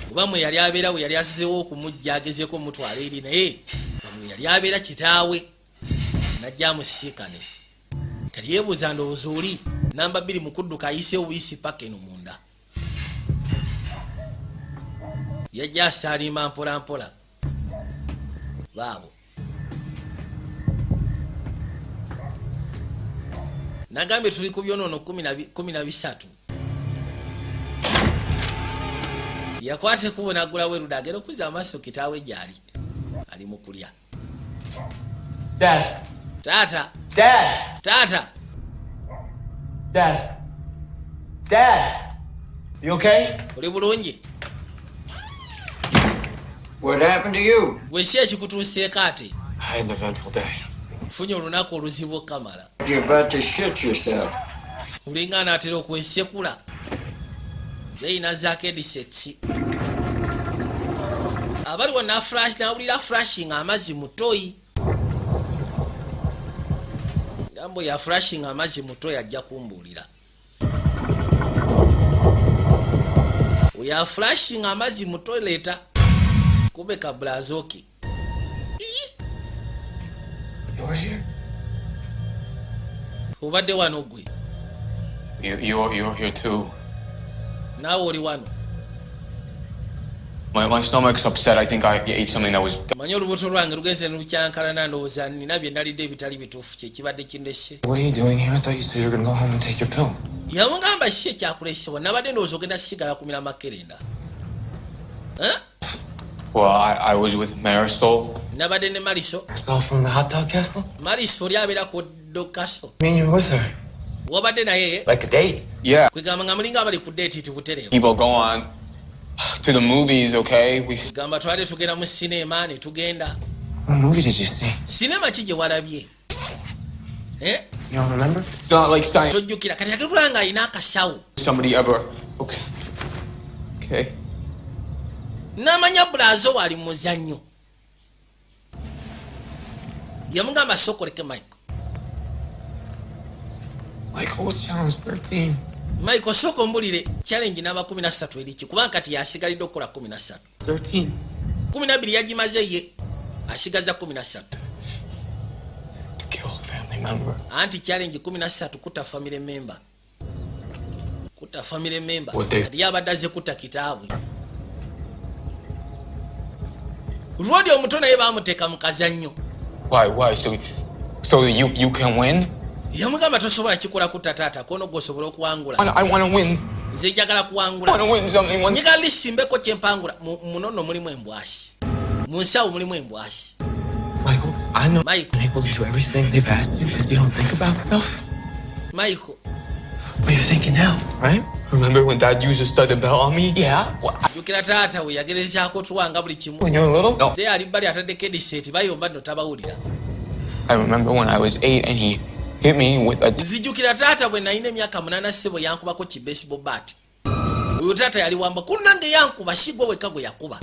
Kuba mwe yali abeera we yali asizeewo okumujja agezeeko omutwala eri naye mwe yali abeera kitaawe najja amusiikane. Kali yeebuuza ndowooza oli namba 2 mu kudduka ayiseewo buyisi paka eno munda. Yajja asaalima mpola mpola. Baabo. Nagambye tuli ku byonoono 13. Yakwata ekkubo n'aggulawo eruda agenda okuzza amaaso kitaawe gy'ali. Ali mu kulya. Dad. Taata. Dad. Taata. Dad. Dad. You okay? Oli bulungi? What happened to you? Gwe si ekikutuuseeko ate. I had an eventful day. Funye olunaku oluzibu okamala. You're about to shit yourself. Olinga anaatera okwesekula. Zeyina zaako edisets. Abaliwo n'awulira flashing amazzi mu toyi. Gambo ya flashing amazzi mu toyi ajja kumbuulira. Oya flashing amazzi mu toileta. Kube kablazoki. You're here? Obadde wano gwe. You're here too. Naawe oli wano. My stomach's upset. I think I ate something that was... Manyi olubuto lwange lugenze nolukyankalana ndowooza nina bye ndalidde ebitali bituufu kyekibadde kindese. What are you doing here? I thought you said you were going to go home and take your pill. Yamugamba kiki ekyakulesebwa nabadde ndowooza ogenda sigala kumira makerenda. Well, I was with Marisol. Nabadde ne Marisol. Marisol from the hot dog castle? Marisol oli abeera ku dog castle. I mean, you were with her. Wabadde naye. Like a date? Yeah. Kwegamba nga mulinga abali ku date iti butereevu. People go on to the movies, okay? Gamba twali tugenda mu sinema ne tugenda. What movie did you see? Sinema ki gye walabye? You don't remember? It's not like science. Tojjukira kati yakirula nga alina akasawo. Somebody ever... Okay. Okay. N'amanya bulazo wali muzannyo. Yamugamba sokoleke Michael. Michael was challenged 13. Michael soko mbulire challenge namba 13 eriki kubanga kati yasigalidde okukola 13. 13. 12 yagimaze ye. Asigaza 13. To kill a family member. Anti challenge 13 kuta family member. Kuta family member. Kati yabadaze kuta kitaabwe. Rwadi omuto naye baamuteeka mu kazannyo. Why? So you can win? Yamugamba tosobola kikola kuta taata kono gosobola okuwangula. I want to win. Nze njagala kuwangula. I want to win something. Nyigali simbeko kyempangula munono mulimu embwashi. Mu nsawo mulimu embwashi. Michael, I know Michael. you're able to do everything they've asked you because you don't think about stuff. Michael, What are you thinking now, right? Remember when Dad used to stud the belt on me? Yeah. jukira taata we yagerezaako tuwanga buli kimu When you were little? No. te ali bali ataddeko ediseti bayomba nno tabawulira. I remember when I was 8 and he hit me with a... nzijukira taata bwe nalina emyaka 8 ssebo yankubako ki baseball bat. Oyo taata yali wamba ku nange yankuba sigwe wekka gwe yakuba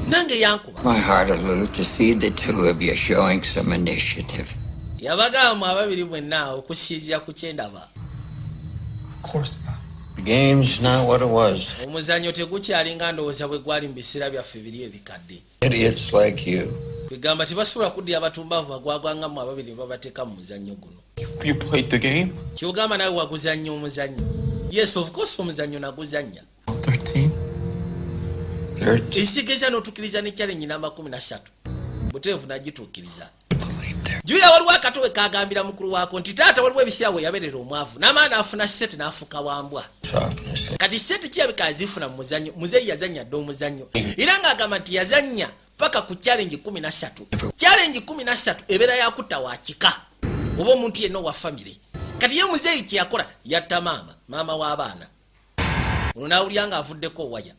nange yankuba. My heart a little to see the two of you showing some initiative. Yabagamba ababiri bwenna okusinziira ku kyendaba. Of course. The game's not what it was. Omuzannyo tegukyalinga ndowooza bwe gwali mu biseera byaffe biri ebikadde. Idiots like you. Kwegamba tebasobola kuddira abatumbavu bagwagwangamu ababiri ne babateeka mu muzannyo guno. You played the game? Kyogamba nawe waguzannya omuzannyo. Yes, of course omuzannyo naguzannya. 13. Ensigeza n'otukkiriza ne challenge namba 13. Buteevu nagituukiriza. Julia waliwo akatowe kagambira mukulu waako nti taata waliwo ebiseera we yabeerera omwavu n'amaana afuna seti n'afuka wambwa. Kati seti kirabika azifuna mu muzannyo muzeeyi yazannya dde omuzannyo era ng'agamba nti yazannya paka ku challenge 13. Challenge 13 ebeera yakutta wakika oba omuntu yenna owa famire. Kati ye muzeeyi kye yakola yatta maama w'abaana. Ono n'awulira ng'avuddeko waya.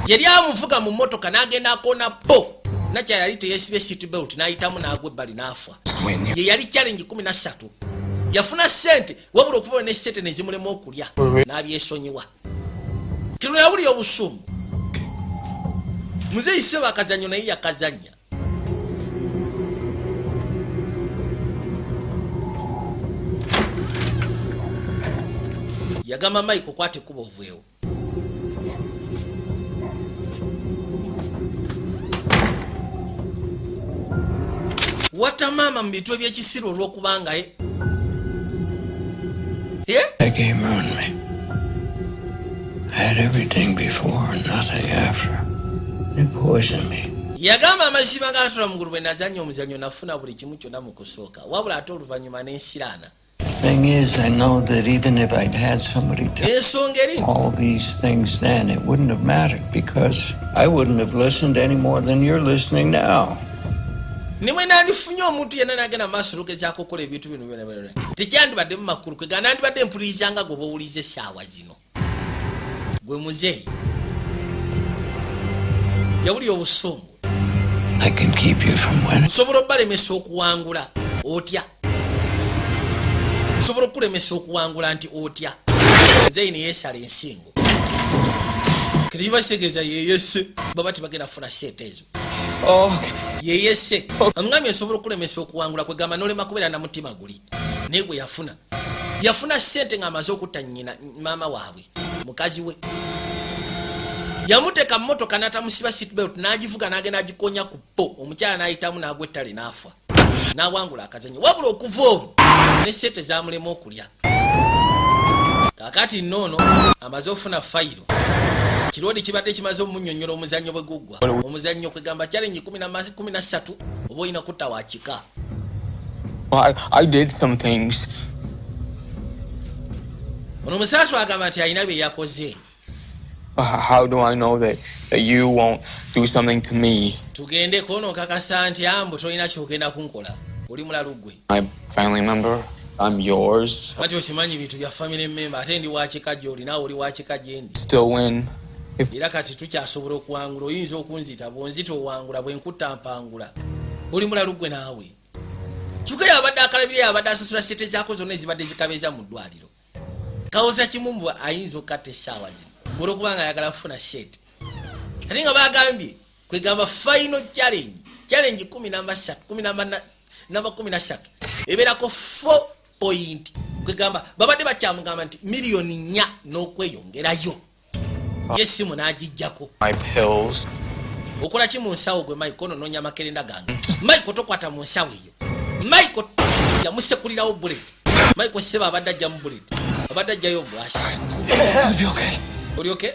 Yali amuvuga mu mmotoka n'agenda akoona po. Nacha yali teyesibe seat belt n'ayitamu n'agwa ebbali n'afa. Ye yali challenge 13. Yafuna sente wabula okuva ne sente ne zimulema okulya n'abyesonyiwa. Kino yawuli obusumu. Muzeeyi seba akazannyo naye yakazannya. Yagamba Michael kwate kuba ovuewo. Wata mama mu bitwe by'ekisiro olw'okubanga That game ruined me. I had everything before and nothing after. It poisoned me. Yagamba amazima gaatula mu ggulu bwe nazannya omuzannyo nafuna buli kimu kyonna mu kusooka wabula ate oluvannyuma n'ensiraana. The thing is, I know that even if I'd had somebody tell all these things then, it wouldn't have mattered because I wouldn't have listened any more than you're listening now. Nimwe nandifunye omuntu yenna n'agenda maaso lugezaako okukola ebintu bino byonna tekyandibadde mu makulu kwegana nandibadde mpulirizanga gwe bowuliza essaawa zino. Gwe muzeeyi yawulira obusungu. I can keep you from winning. Nsobola okubalemesa okuwangula otya. Nsobola okulemesa okuwangula nti otya. Muzeeyi ne yeesala ensingo. Kati basegeeza yeyese baba tebagenda funa sente ezo. Yeyese amwami asobola okulemesa okuwangula kwegamba n'olema kubeera na mutima guli naye gwe yafuna sente ng'amaze okutta nnyina maama waabwe mukazi we yamuteeka mu mmotoka n'atamusiba seatbelt n'agivuga n'agenda agikonya ku po omukyala n'ayitamu n'agwa ettale n'afa n'awangula akazannyo wabula okuva olwo ne sente zaamulema okulya. Kaakati nnoono amaze ofuna fayiro kirodi kibadde kimaze omunnyonnyola omuzannyo bwe guggwa omuzannyo kwegamba challenge 13 oba olina kutta wakika. I did some things. Ono omusaaso agamba nti alina bye yakoze. How do I know that you won't do something to me? Tugendeko ono kakasa nti ambu tolina kyogenda kunkola oli mulalu gwe. My family member, I'm yours. Mati osimanyi bintu bya family member ate ndi wakika gy'oli naawe oli wakika gyendi. Still win. Era kati tukyasobola okuwangula oyinza okunzita bwonzita owangula bwe nkutta mpangula oli mulalu gwe naawe. Kyuka yabadde akalabire yabadde asasula sente zaako zonna ezibadde zikabeeza mu ddwaliro. Kawoza kimu ayinza okukatta essaawa zino olw'okubanga ayagala kufuna sente. Ate nga bagambye kwegamba final challenge 13 ebeerako 4 point kwegamba babadde bakyamugamba nti miliyoni 4 n'okweyongerayo. Yesimu n'agijjako. My pills. Okola ki mu nsawo gwe Michael onoonya makerenda gange. Michael tokwata mu nsawo eyo. Michael yamusekulirawo bullet. Michael seba abadde ajja mu bullet. Abadde ajjayo bwasi. Oli okay?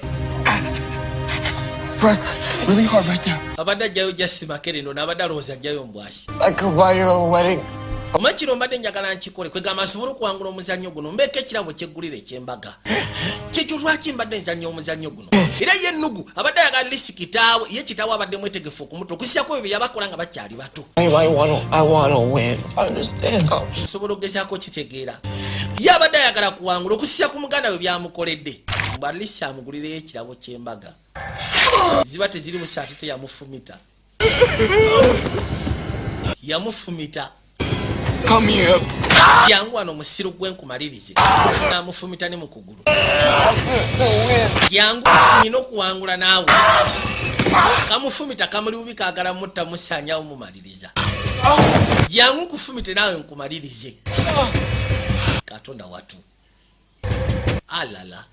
Press really hard right there. Abadde ajjayo Jesse Makerendo n'abadde alowooza ajjayo mbwasi. I could buy you a wedding. Omukiro mbadde njagala nkikole kwegamba asobole okuwangula omuzannyo guno mbeeko ekirabo kyeggulira eky'embaga. Kyekyo lwaki mbadde nzannya omuzannyo guno. Era ye Nugu abadde ayagala lisi kitaawe ye kitaawe abadde mwetegefu okumuta okusiako bye byabakola nga bakyali bato. I want to win. Understand. Nsobola okugezaako kitegeera. Ye abadde ayagala kuwangula okusisa ku muganda we byamukoledde mbwalisi amugulireyo ekirabo ky'embaga ziba teziri mu saati teyamufumita yamufumita Come here. yangu wano musiru gwenkumalirize namufumita ne mu kugulu yangu nina okuwangula naawe kamufumita kamuli kaagala mutta musanyawo mumaliriza yangu kufumite naawe nkumalirize katonda watu alala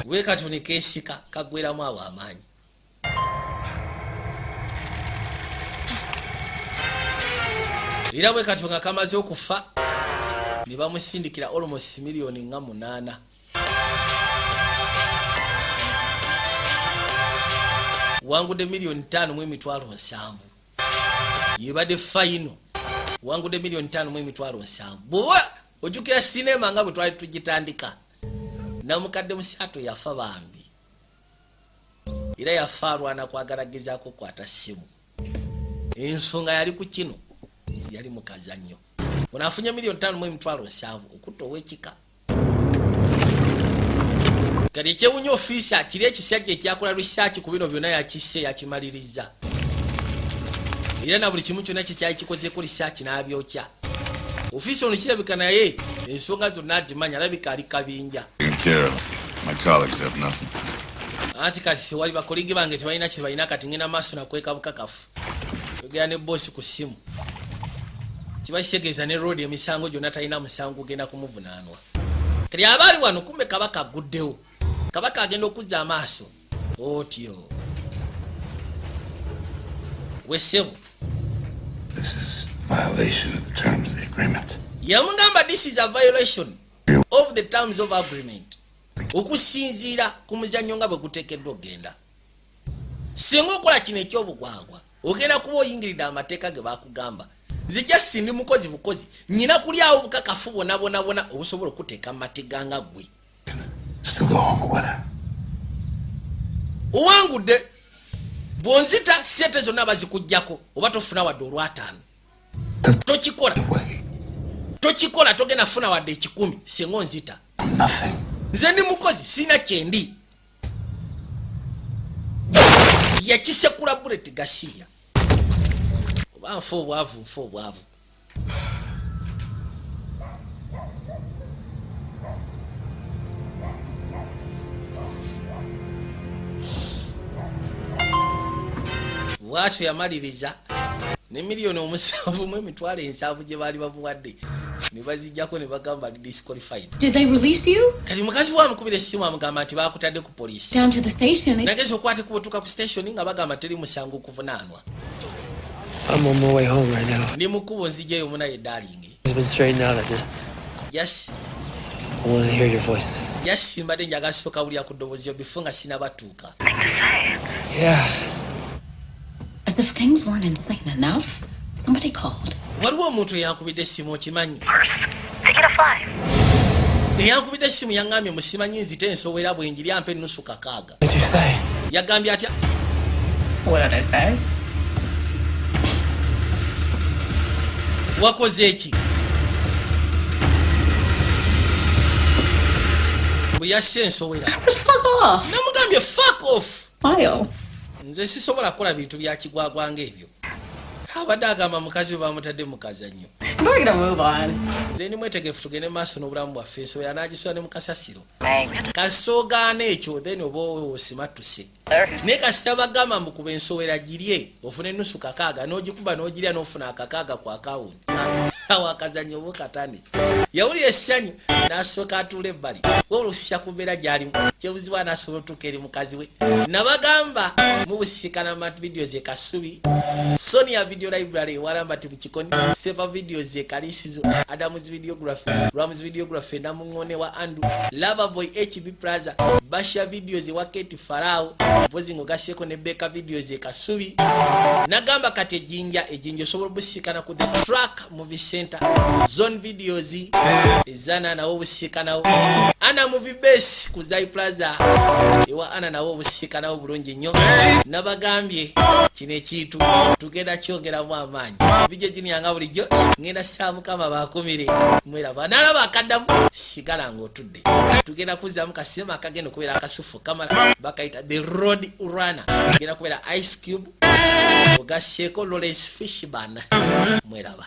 wekatoni kesika kagweramu awo amaanyi era bwekati nga kamaze okufa ne bamusindikira almost miliyoni nga 8 wangudde miliyoni 5.7 yebadde final wangudde miliyoni 5.7 bwoba ojjukira sinema nga bwe twali tugitandika namukadde musaato yafa bambi era yafa alwana kwagalagezaako kwata simu ensonga yali ku kino yali mukazannyo onafunye miliyoni 5.7 okutta ow'ekika kati ekyewunya ofiisa kiri ekisajja ekyakola research ku bino byonna yakisse yakimaliriza era na buli kimu kyonna kyekyali kikozeeko research n'abyokya ofiisa ono kirabika naye ensonga zonna agimanya alabika ali kabinja anti kati tewali bakoligi bange tebalina kye balina kati ngenda maaso nakweka bukakafu yogera ne boosi ku ssimu kiba kitegeeza ne road emisango gyonna talina musango gugenda kumuvunaanwa kati abaali wano kumbe kabaka aguddewo kabaka agenda okuzza amaaso otyo wesebo yamugamba this is a violation of the terms of agreement okusinziira ku muzannyo nga bwe guteekeddwa okgenda singa okola kino ekyobugwagwa ogenda kuba oyingiridde amateeka ge bakugamba nzija sindi mukozi bukozi nyina kulyawo bukakafu bwona obusobola okuteeka mu mateeka nga ggwe owangudde bwonzita sente zonna bazikuggyako oba tofuna wadde olw'ataano tokikola togenda funa wadde 10 singa onzita nze ndi mukozi sina kyendi yakisekula buleti gasiya oba nfa obwavu bwatyo yamaliriza ne miliyoni 7.7 gye baali bamuwadde ne bazijjako ne bagamba disqualified. Did they release you? Kati mukazi wa mukubira essimu amugamba nti bakutadde ku police. Down to the station. Nageze okwate kubutuka ku station nga bagamba teri musango kuvunaanwa. I'm on my way home right now. Ndi mukubo nzijeyo munaye darling. It's been straightened out. Yes. I want to hear your voice. Yes, mbadde njaga soka uli akudobozi bifunga sina batuuka. Yeah. As if things weren't insane enough, somebody called. Waliwo omuntu yankubidde essimu okimanyi? Taking a flight. Yankubidde essimu yaŋŋambye musimanyi nzite ensowera bwenjiri ampe ennusu kakaaga. What did you say? Yagambye atya? What did I say? Wakoze eki? Bwe yasse ensowera. Fuck off. Namugambye fuck off. File. Nze sisobola kukola bintu bya kigwagwa ng'ebyo. Abadde agamba mukazi we bamutadde mu kazannyo. We're gonna move on. Nze ndi mwetegefu tugende maaso n'obulamu bwaffe ensowera n'agisula ne mu kasasiro. Kasoogaana ekyo then oba osimattuse. Naye kasita bagamba mbukuba ensowera girye ofune ennusu kakaaga n'ogikuba n'ogirya n'ofuna akakaaga ku akawunti. Awo akazannyo oba okatandika. Yawulira essanyu n'asooka atuula ebbali. Wabula okusika ku mbeera gy'alimu kyebuzibwa n'asobola otuuka eri mukazi we. Nabagamba mubusikana mu videos ekasubi. Sonia Video Library walamba ti mukikoni. Seva videos ekalisizo. Adam's Videography. Ram's Videography namungone wa Andu. Loverboy HB Plaza. Basha videos wa Kate Farao. Mpozi ngogaseko ne Beka videos ekasubi. Nagamba kati ejinja sobola busikana ku The Track Movie Center. Center, Zone Videos, Zana na obusika nawo. Ana Movie Base ku Zai Plaza. Ewa ana na obusika nawo bulungi nnyo. Nabagambye kino ekintu tugenda kyongera mu amaanyi. Bijje jinyanga bulijjo ngenda samu kama bakumire. Mwera banala bakaddamu sigala ng'otudde. Tugenda kuzzamu kasema akagenda okubeera akasufu kamala bakaita The Road Runner. Tugenda kubeera Ice Cube. Ogaseko Lawrence Fishburne. Mweraba.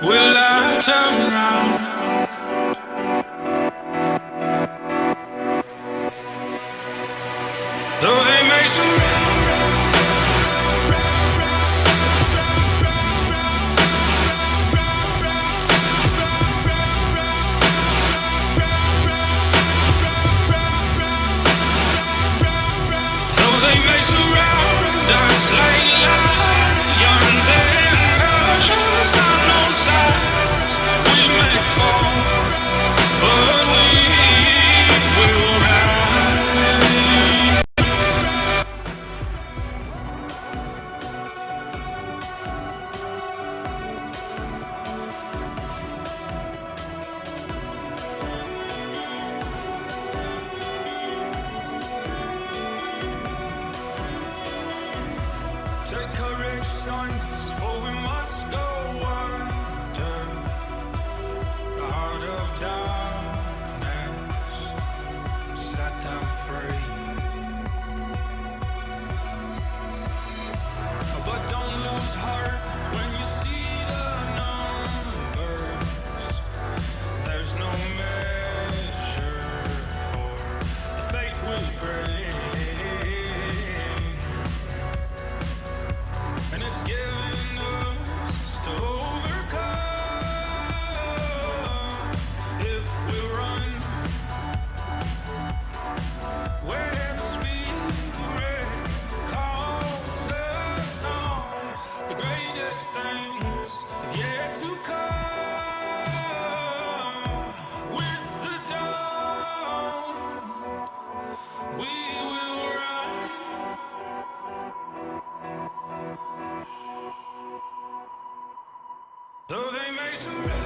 Will I turn round? Though they may surround us like lions and cautions on all sides. We may fall, but we will rise. Take courage, sons, for we must go under the heart of darkness, set them free. But don't lose heart when you see the numbers. There's no measure for the faith we bring. And it's giving us to overcome if we run where the Spirit calls us on. The greatest things have yet to come. With the dawn, we will rise. Though they may surround